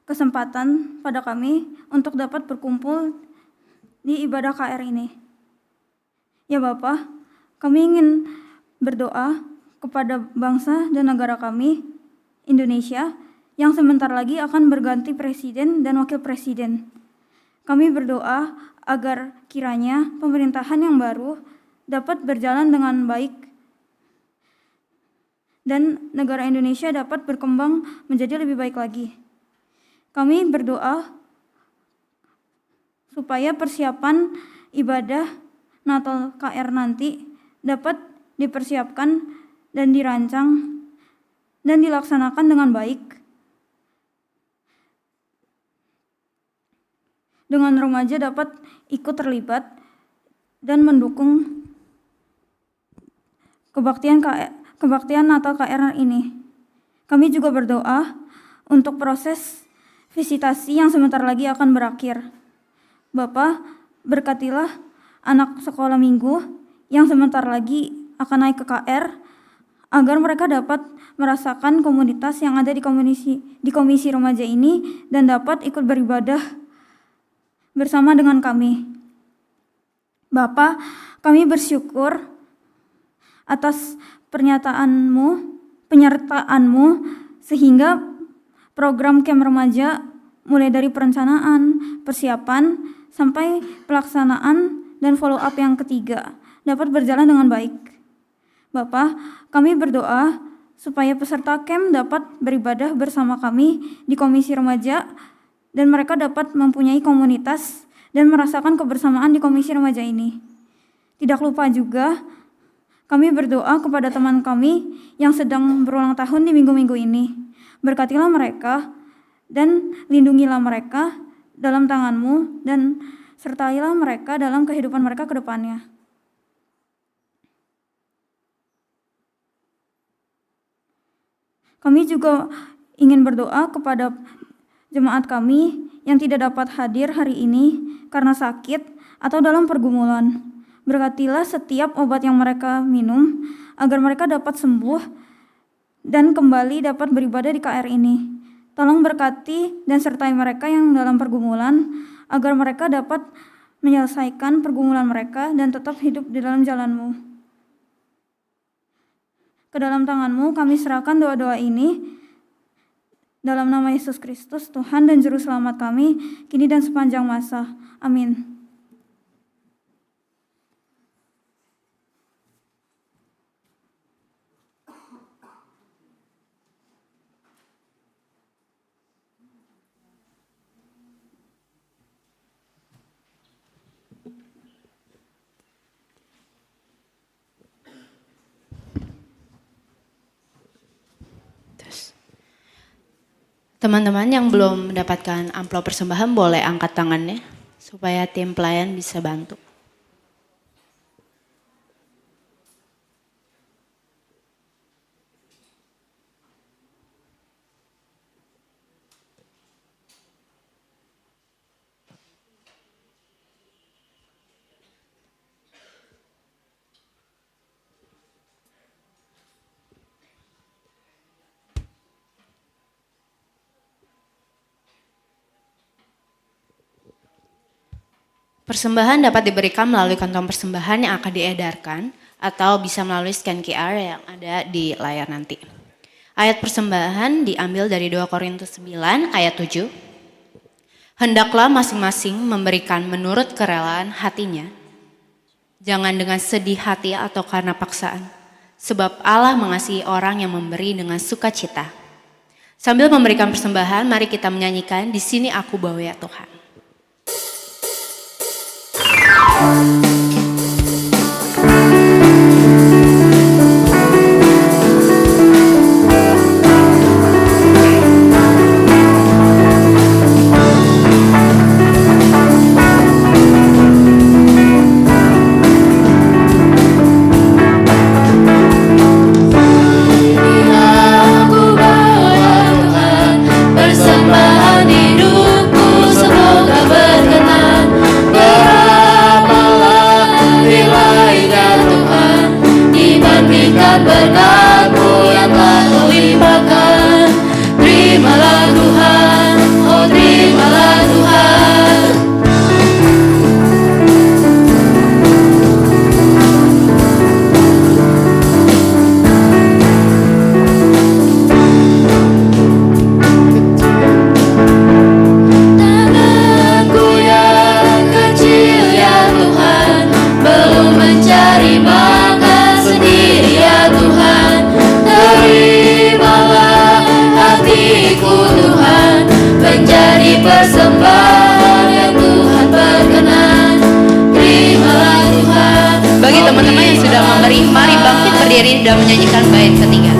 kesempatan pada kami untuk dapat berkumpul di ibadah KR ini. Ya Bapa, kami ingin berdoa kepada bangsa dan negara kami, Indonesia, yang sebentar lagi akan berganti presiden dan wakil presiden. Kami berdoa agar kiranya pemerintahan yang baru dapat berjalan dengan baik dan negara Indonesia dapat berkembang menjadi lebih baik lagi. Kami berdoa supaya persiapan ibadah Natal KR nanti dapat dipersiapkan dan dirancang dan dilaksanakan dengan baik. Dengan remaja dapat ikut terlibat dan mendukung kebaktian Natal KR ini. Kami juga berdoa untuk proses visitasi yang sebentar lagi akan berakhir. Bapa, berkatilah anak sekolah minggu yang sebentar lagi akan naik ke KR, agar mereka dapat merasakan komunitas yang ada di komisi remaja ini dan dapat ikut beribadah bersama dengan kami. Bapa, kami bersyukur atas penyertaanmu sehingga program camp remaja mulai dari perencanaan, persiapan, sampai pelaksanaan dan follow up yang ketiga dapat berjalan dengan baik. Bapa, kami berdoa supaya peserta camp dapat beribadah bersama kami di komisi remaja dan mereka dapat mempunyai komunitas dan merasakan kebersamaan di komisi remaja ini. Tidak lupa juga, kami berdoa kepada teman kami yang sedang berulang tahun di minggu-minggu ini. Berkatilah mereka dan lindungilah mereka dalam tangan-Mu dan sertailah mereka dalam kehidupan mereka ke depannya. Kami juga ingin berdoa kepada jemaat kami yang tidak dapat hadir hari ini karena sakit atau dalam pergumulan. Berkatilah setiap obat yang mereka minum agar mereka dapat sembuh dan kembali dapat beribadah di KR ini. Tolong berkati dan sertai mereka yang dalam pergumulan agar mereka dapat menyelesaikan pergumulan mereka dan tetap hidup di dalam jalan-Mu. Ke dalam tangan-Mu kami serahkan doa-doa ini. Dalam nama Yesus Kristus, Tuhan dan Juru Selamat kami, kini dan sepanjang masa. Amin. Teman-teman yang belum mendapatkan amplop persembahan boleh angkat tangannya supaya tim pelayan bisa bantu. Persembahan dapat diberikan melalui kantong persembahan yang akan diedarkan atau bisa melalui scan QR yang ada di layar nanti. Ayat persembahan diambil dari 2 Korintus 9 ayat 7. Hendaklah masing-masing memberikan menurut kerelaan hatinya. Jangan dengan sedih hati atau karena paksaan. Sebab Allah mengasihi orang yang memberi dengan sukacita. Sambil memberikan persembahan, mari kita menyanyikan Di Sini Aku Bawa Ya Tuhan. Persembahan hidup berdiri dan menyanyikan bait ketiga.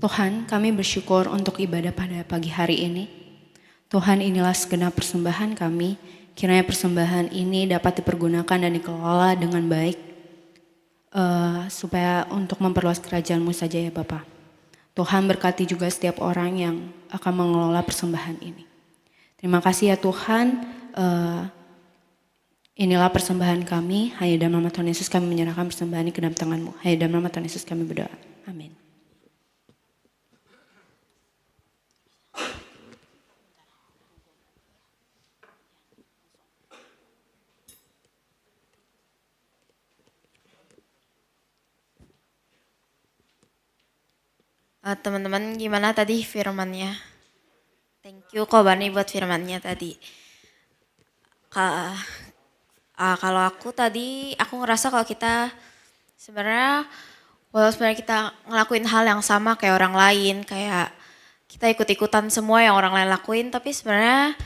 Tuhan, kami bersyukur untuk ibadah pada pagi hari ini. Tuhan, inilah segenap persembahan kami. Kiranya persembahan ini dapat dipergunakan dan dikelola dengan baik, supaya untuk memperluas kerajaan-Mu saja ya Bapa. Tuhan, berkati juga setiap orang yang akan mengelola persembahan ini. Terima kasih ya Tuhan. Inilah persembahan kami. Hanya dalam nama Tuhan Yesus kami menyerahkan persembahan ini ke dalam tangan-Mu. Hanya dalam nama Tuhan Yesus kami berdoa. Amin. Teman-teman, gimana tadi firmannya? Thank you kok Bani buat firmannya tadi. Kalau aku tadi, aku ngerasa kalau kita sebenarnya, walau sebenarnya kita ngelakuin hal yang sama kayak orang lain, kayak kita ikut-ikutan semua yang orang lain lakuin, tapi sebenarnya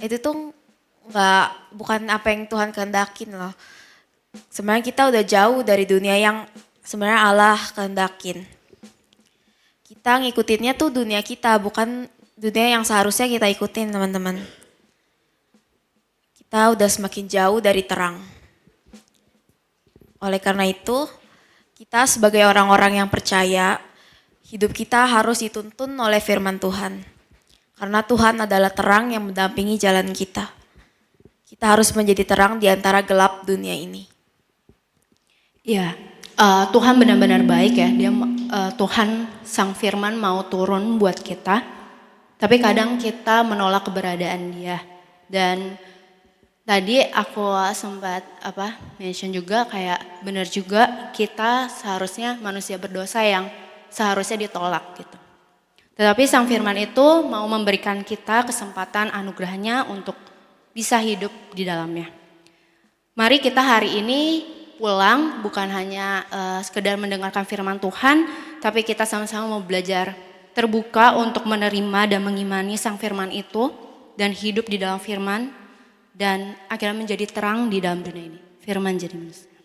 itu tuh bukan apa yang Tuhan kehendakin loh. Sebenarnya kita udah jauh dari dunia yang sebenarnya Allah kehendakin. Kita ngikutinnya tuh dunia kita, bukan dunia yang seharusnya kita ikutin teman-teman. Kita udah semakin jauh dari terang. Oleh karena itu, kita sebagai orang-orang yang percaya, hidup kita harus dituntun oleh firman Tuhan. Karena Tuhan adalah terang yang mendampingi jalan kita. Kita harus menjadi terang di antara gelap dunia ini. Ya, Tuhan benar-benar baik ya. Tuhan Sang Firman mau turun buat kita, tapi kadang kita menolak keberadaan Dia. Dan tadi aku sempat mention juga kayak benar juga kita seharusnya manusia berdosa yang seharusnya ditolak gitu. Tetapi Sang Firman itu mau memberikan kita kesempatan anugerahnya untuk bisa hidup di dalamnya. Mari kita hari ini pulang bukan hanya sekedar mendengarkan firman Tuhan, tapi kita sama-sama mau belajar terbuka untuk menerima dan mengimani Sang Firman itu dan hidup di dalam firman dan akhirnya menjadi terang di dalam dunia ini. Firman jadi manusia.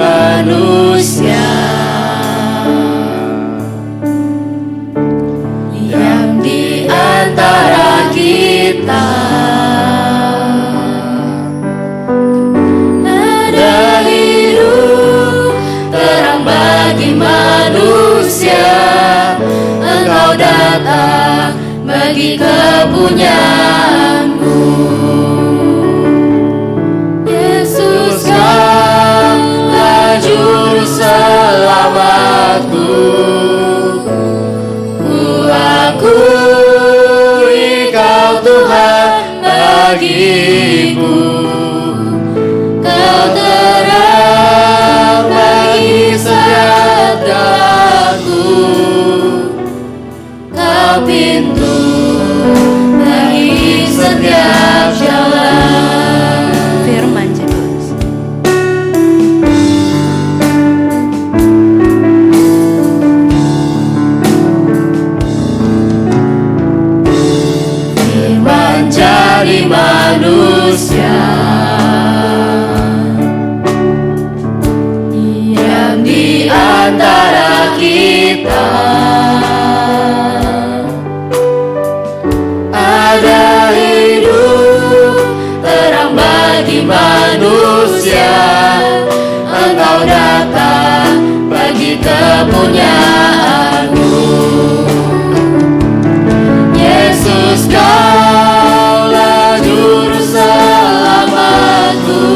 Manusia yang di antara kita ada hidup terang bagi manusia. Engkau datang bagi kepunyaanmu, Yesus Juru selamatku. Ku akui Kau Tuhan bagiku. Kau terang bagi setiap jalanku. Kau pintu bagi setiap bagi manusia. Engkau datang bagi kepunyaanmu. Yesus, Kaulah juru selamatku.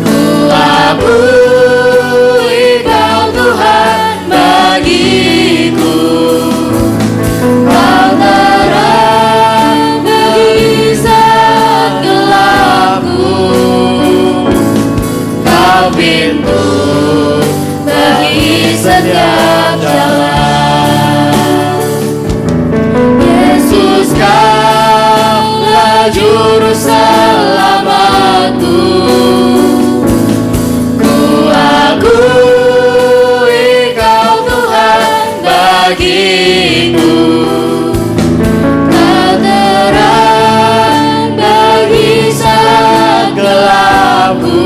Ku akui Kau Tuhan bagiku. Kau terang bagi saat gelapku. Kau pintu bagi setiap jalan. Yesus, Kaulah juru selamatku. Ku akui Kau Tuhan bagiku. Kau terang bagi saat gelapku.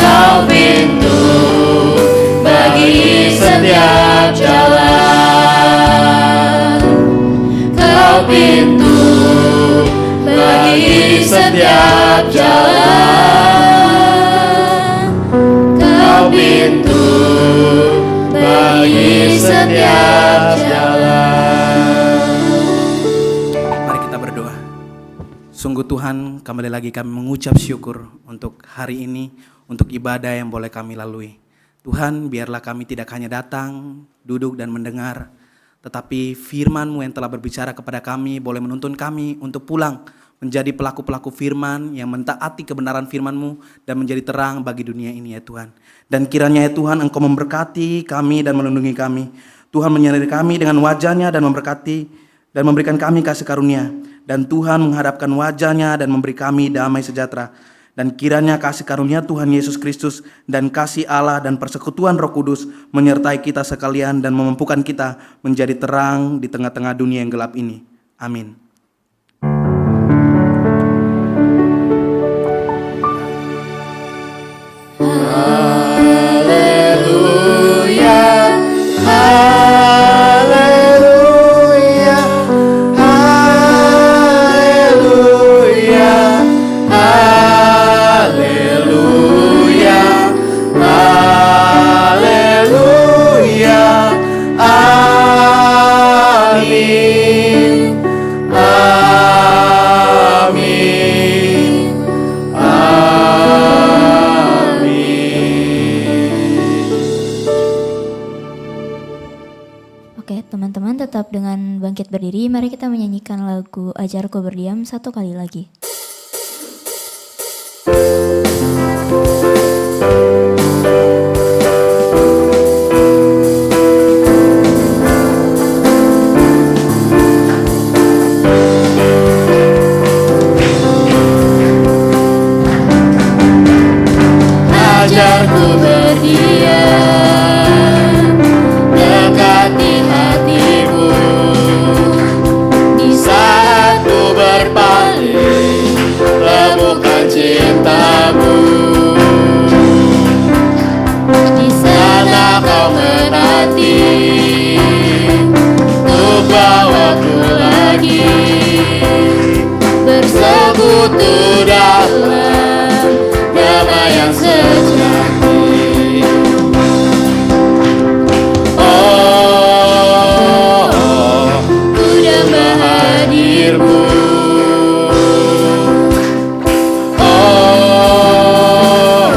Kau pintu bagi setiap jalan. Kau pintu bagi setiap jalan. Kau pintu bagi setiap jalan. Mari kita berdoa. Sungguh Tuhan, kembali lagi kami mengucap syukur untuk hari ini, untuk ibadah yang boleh kami lalui. Tuhan, biarlah kami tidak hanya datang, duduk dan mendengar, tetapi firman-Mu yang telah berbicara kepada kami boleh menuntun kami untuk pulang menjadi pelaku-pelaku firman yang mentaati kebenaran firman-Mu dan menjadi terang bagi dunia ini ya Tuhan. Dan kiranya ya Tuhan Engkau memberkati kami dan melindungi kami. Tuhan menyertai kami dengan wajah-Nya dan memberkati dan memberikan kami kasih karunia. Dan Tuhan menghadapkan wajah-Nya dan memberi kami damai sejahtera. Dan kiranya kasih karunia Tuhan Yesus Kristus dan kasih Allah dan persekutuan Roh Kudus menyertai kita sekalian dan memampukan kita menjadi terang di tengah-tengah dunia yang gelap ini. Amin. Haleluya, haleluya, haleluya, haleluya, haleluya, amin, amin, Oke, teman-teman tetap dengan bangkit berdiri. Mari kita menyanyikan lagu Ajarku Berdiam satu kali lagi. ajarku berdiam, dekati hatimu. Di saat ku berpaling, temukan cintamu. Di sana kau menanti, untuk bawaku lagi bersekutu dalam damai yang sejati. Oh, ku damba hadirmu. Oh,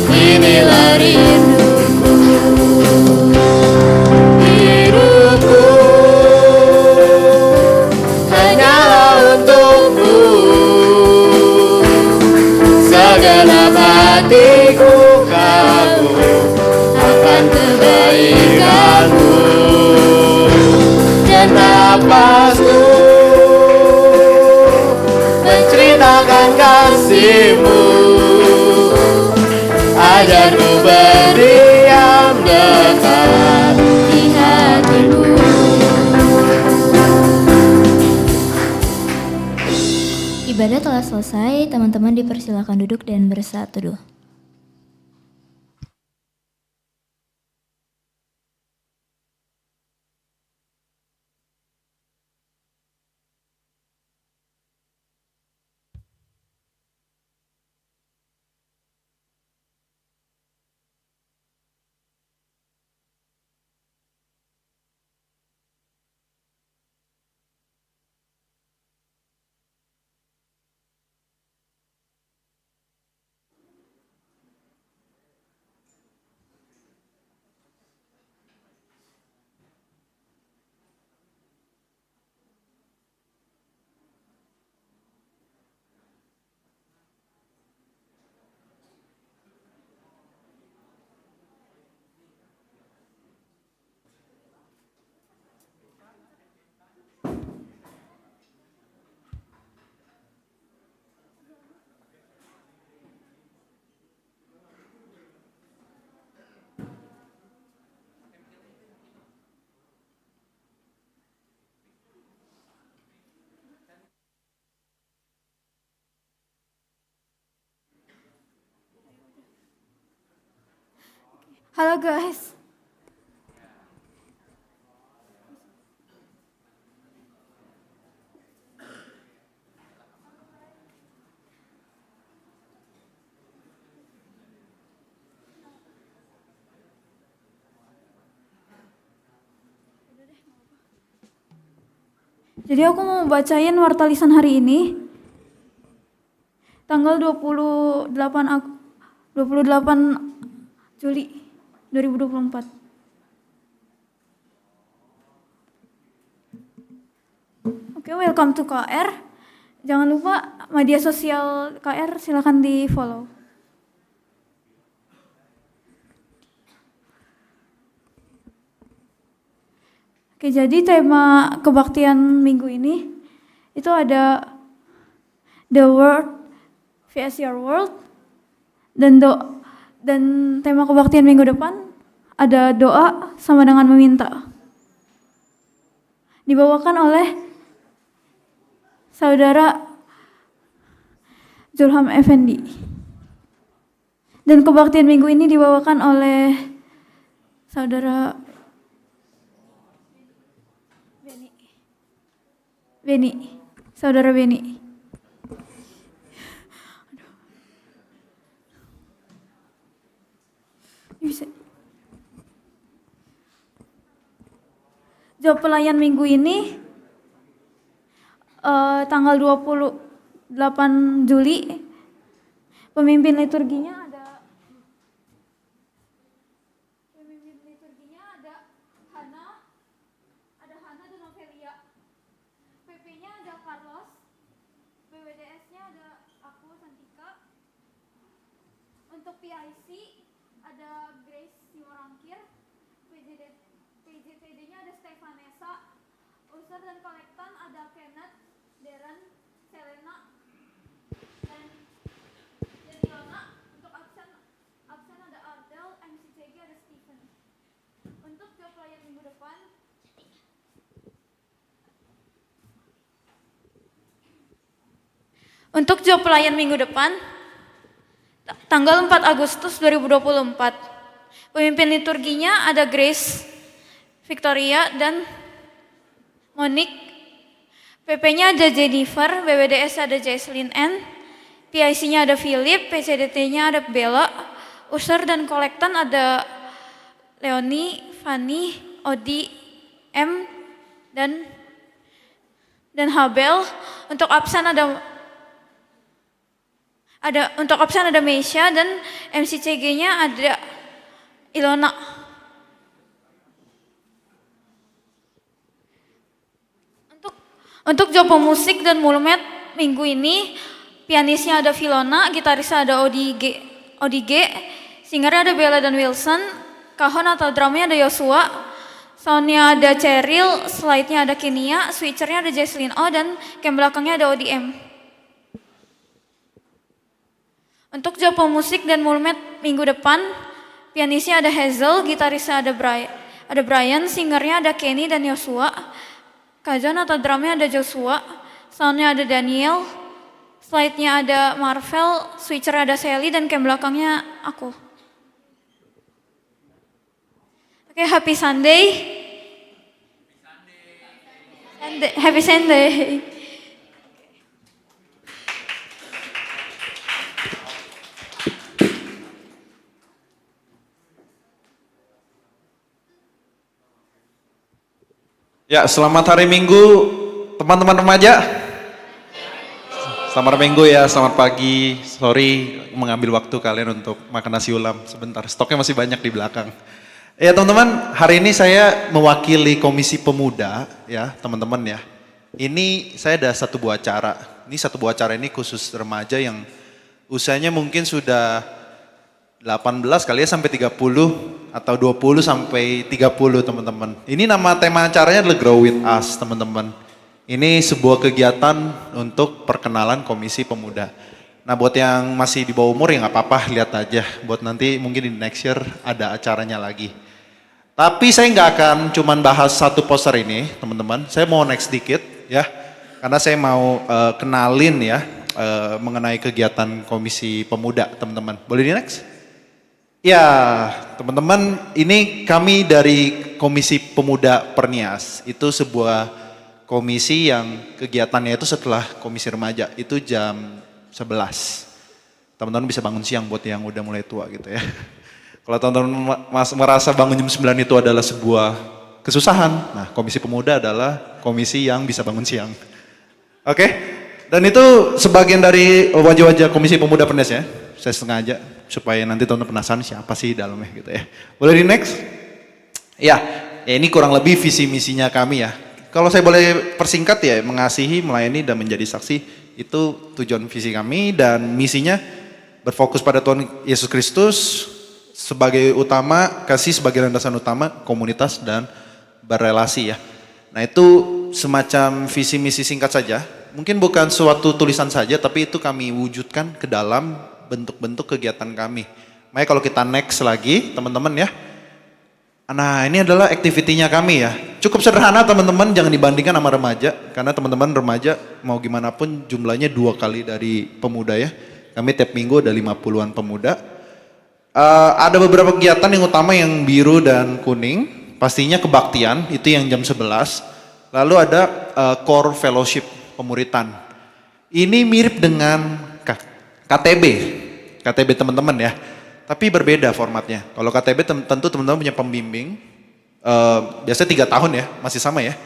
inilah rinduku. Hidupku hanyalah untukmu. Segenap hatiku kagum akan kebaikanmu, dan napasku menceritakan kasihmu. Ajarku berdiam dekat di hatimu. Ibadah telah selesai, teman-teman dipersilakan duduk dan bersaat teduh. Halo guys. Jadi aku mau bacain warta lisan hari ini. Tanggal 28 Juli 2024. Oke, welcome to KR. Jangan lupa media sosial KR silakan di follow. Oke, jadi tema kebaktian minggu ini itu ada The World vs Your World dan tema kebaktian minggu depan ada doa sama dengan meminta. Dibawakan oleh Saudara Zulham Effendi. Dan kebaktian minggu ini dibawakan oleh Saudara Beni, Saudara Beni. Bisa. Job pelayan minggu ini tanggal 28 Juli. Pemimpin liturginya ada Hana dan Novelia. PP-nya ada Carlos. PWDS-nya ada aku Santika. Untuk PIC ada Grace Siwarangkir. PJTD-nya ada Stefanesa. User dan kolektan ada Kenneth, Darren, Selena, dan Ilona. Untuk absen ada Ardel, MCCG ada Stephen. Untuk job pelayan minggu depan tanggal 4 Agustus 2024. Pemimpin liturginya ada Grace, Victoria, dan Monique. PP-nya ada Jennifer, BWDS ada Jesslyn N, PIC-nya ada Philip, PCDT-nya ada Bella, user dan kolektan ada Leonie, Fanny, Odi, M, dan Habel. Untuk absen ada Meisha dan MCCG-nya ada Ilona. Untuk job pemusik dan mulmet minggu ini, pianisnya ada Filona, gitarisnya ada ODG, singernya ada Bella dan Wilson, kahon atau drumnya ada Joshua, soundnya ada Cheryl, slide-nya ada Kenia, switchernya ada Jesslyn O, dan cam belakangnya ada ODM. Untuk job pemusik dan mulmet minggu depan, pianisnya ada Hazel, gitarisnya ada Brian, singernya ada Kenny dan Joshua, kajon atau drumnya ada Joshua, soundnya ada Daniel, slide-nya ada Marvel, switcher ada Sally, dan cam belakangnya aku. Oke, happy Sunday. Happy Sunday. Ya, selamat hari Minggu teman-teman remaja. Selamat Minggu ya, selamat pagi. Sorry mengambil waktu kalian untuk makan nasi ulam sebentar. Stoknya masih banyak di belakang. Ya teman-teman, hari ini saya mewakili Komisi Pemuda ya teman-teman ya. Ini saya ada satu buah acara. Ini satu buah acara ini khusus remaja yang usianya mungkin sudah 18 kali ya sampai 30 atau 20 sampai 30 teman-teman. Ini nama tema acaranya adalah Grow With Us teman-teman. Ini sebuah kegiatan untuk perkenalan Komisi Pemuda. Nah buat yang masih di bawah umur ya nggak apa-apa, lihat aja. Buat nanti mungkin di next year ada acaranya lagi. Tapi saya nggak akan cuman bahas satu poster ini teman-teman. Saya mau next dikit ya. Karena saya mau kenalin ya mengenai kegiatan Komisi Pemuda teman-teman. Boleh di next? Ya, teman-teman, ini kami dari Komisi Pemuda Pernias. Itu sebuah komisi yang kegiatannya itu setelah komisi remaja, itu jam 11. Teman-teman bisa bangun siang buat yang udah mulai tua gitu ya. Kalau teman-teman merasa bangun jam 9 itu adalah sebuah kesusahan, nah Komisi Pemuda adalah komisi yang bisa bangun siang. Oke? Dan itu sebagian dari wajah-wajah Komisi Pemuda Pernias ya. Saya sengaja supaya nanti teman-teman penasaran siapa sih dalamnya gitu ya. Boleh di next? Ya, ini kurang lebih visi misinya kami ya. Kalau saya boleh persingkat ya, mengasihi, melayani, dan menjadi saksi, itu tujuan visi kami, dan misinya berfokus pada Tuhan Yesus Kristus sebagai utama, kasih sebagai landasan utama, komunitas, dan berelasi ya. Nah itu semacam visi misi singkat saja, mungkin bukan suatu tulisan saja, tapi itu kami wujudkan ke dalam bentuk-bentuk kegiatan kami. Makanya kalau kita next lagi teman-teman ya, nah ini adalah activity-nya kami ya. Cukup sederhana teman-teman, jangan dibandingkan sama remaja. Karena teman-teman remaja mau gimana pun jumlahnya 2 kali dari pemuda ya. Kami tiap minggu ada 50-an pemuda. Ada beberapa kegiatan yang utama yang biru dan kuning. Pastinya kebaktian, itu yang jam 11. Lalu ada core fellowship, pemuritan. Ini mirip dengan KTB teman-teman ya. Tapi berbeda formatnya. Kalau KTB tentu teman-teman punya pembimbing, biasanya 3 tahun ya, masih sama ya,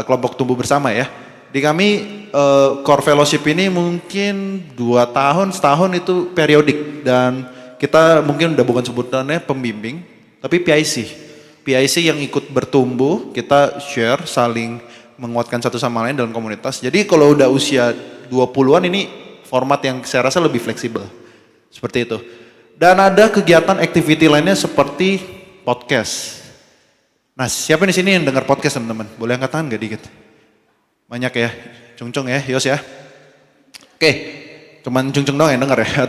kelompok tumbuh bersama ya. Di kami core fellowship ini mungkin 2 tahun, setahun itu periodik, dan kita mungkin udah bukan sebutannya pembimbing, tapi PIC yang ikut bertumbuh, kita share, saling menguatkan satu sama lain dalam komunitas. Jadi kalau udah usia 20-an ini format yang saya rasa lebih fleksibel, seperti itu. Dan ada kegiatan activity lainnya seperti podcast. Nah, siapa di sini yang dengar podcast teman-teman? Boleh angkat tangan gak dikit? Banyak ya, Cung ya, Yos ya. Oke, cuman Cung doang yang dengar ya.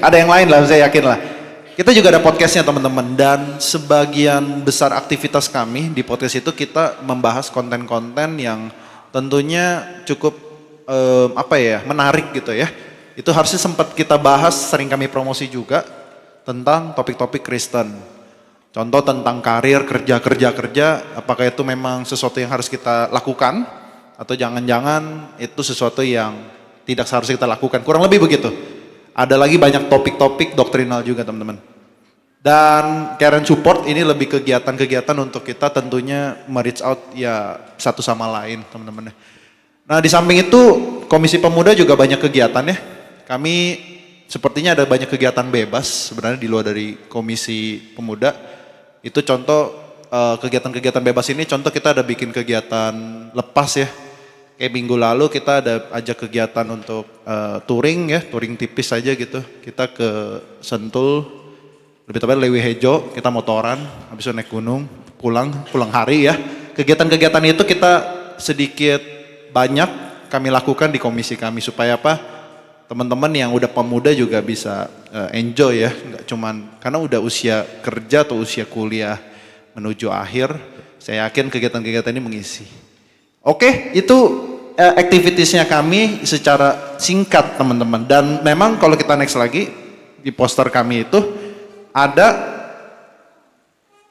Ada yang lain lah, saya yakin lah. Kita juga ada podcastnya teman-teman, dan sebagian besar aktivitas kami di podcast itu kita membahas konten-konten yang tentunya cukup menarik gitu ya. Itu harusnya sempat kita bahas, sering kami promosi juga tentang topik-topik Kristen. Contoh tentang karir, kerja, apakah itu memang sesuatu yang harus kita lakukan atau jangan-jangan itu sesuatu yang tidak seharusnya kita lakukan. Kurang lebih begitu. Ada lagi banyak topik-topik doktrinal juga teman-teman. Dan care and support ini lebih kegiatan-kegiatan untuk kita tentunya reach out ya satu sama lain teman-teman. Nah di samping itu Komisi Pemuda juga banyak kegiatan ya. Kami sepertinya ada banyak kegiatan bebas sebenarnya di luar dari Komisi Pemuda. Itu contoh kegiatan-kegiatan bebas ini, contoh kita ada bikin kegiatan lepas ya. Kayak minggu lalu kita ada ajak kegiatan untuk touring ya, touring tipis aja gitu. Kita ke Sentul, lebih tepatnya Lewi Hejo, kita motoran, habis itu naik gunung, pulang hari ya. Kegiatan-kegiatan itu kita sedikit banyak kami lakukan di komisi kami supaya apa? Teman-teman yang udah pemuda juga bisa enjoy ya, nggak cuman karena udah usia kerja atau usia kuliah menuju akhir, saya yakin kegiatan-kegiatan ini mengisi. Oke, itu activitiesnya kami secara singkat teman-teman, dan memang kalau kita next lagi di poster kami itu ada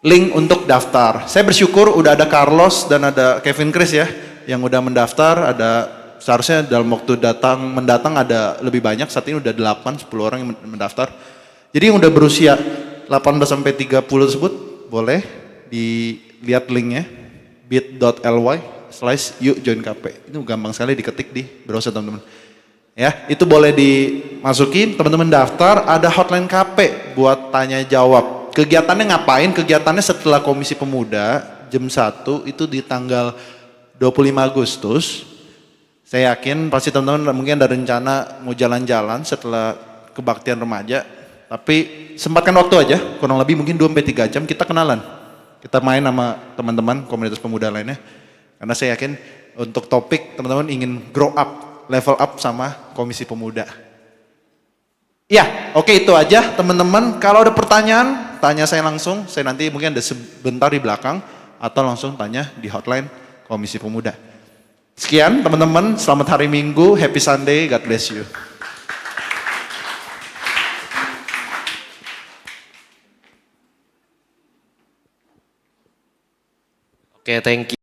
link untuk daftar. Saya bersyukur udah ada Carlos dan ada Kevin Chris ya yang udah mendaftar. Ada seharusnya dalam waktu mendatang ada lebih banyak, saat ini udah 8-10 orang yang mendaftar. Jadi yang udah berusia 18 sampai 30 tersebut boleh dilihat linknya bit.ly/yuk-join-KP. Itu gampang sekali diketik di browser teman-teman. Ya, itu boleh dimasukin, teman-teman daftar, ada hotline KP buat tanya jawab. Kegiatannya ngapain? Kegiatannya setelah Komisi Pemuda jam 1 itu di tanggal 25 Agustus, saya yakin pasti teman-teman mungkin ada rencana mau jalan-jalan setelah kebaktian remaja, tapi sempatkan waktu aja, kurang lebih mungkin 2-3 jam kita kenalan. Kita main sama teman-teman komunitas pemuda lainnya, karena saya yakin untuk topik teman-teman ingin grow up, level up sama Komisi Pemuda. Ya, oke, itu aja teman-teman. Kalau ada pertanyaan, tanya saya langsung, saya nanti mungkin ada sebentar di belakang, atau langsung tanya di hotline Komisi Pemuda. Sekian teman-teman, selamat hari Minggu, happy Sunday, God bless you. Oke, thank you.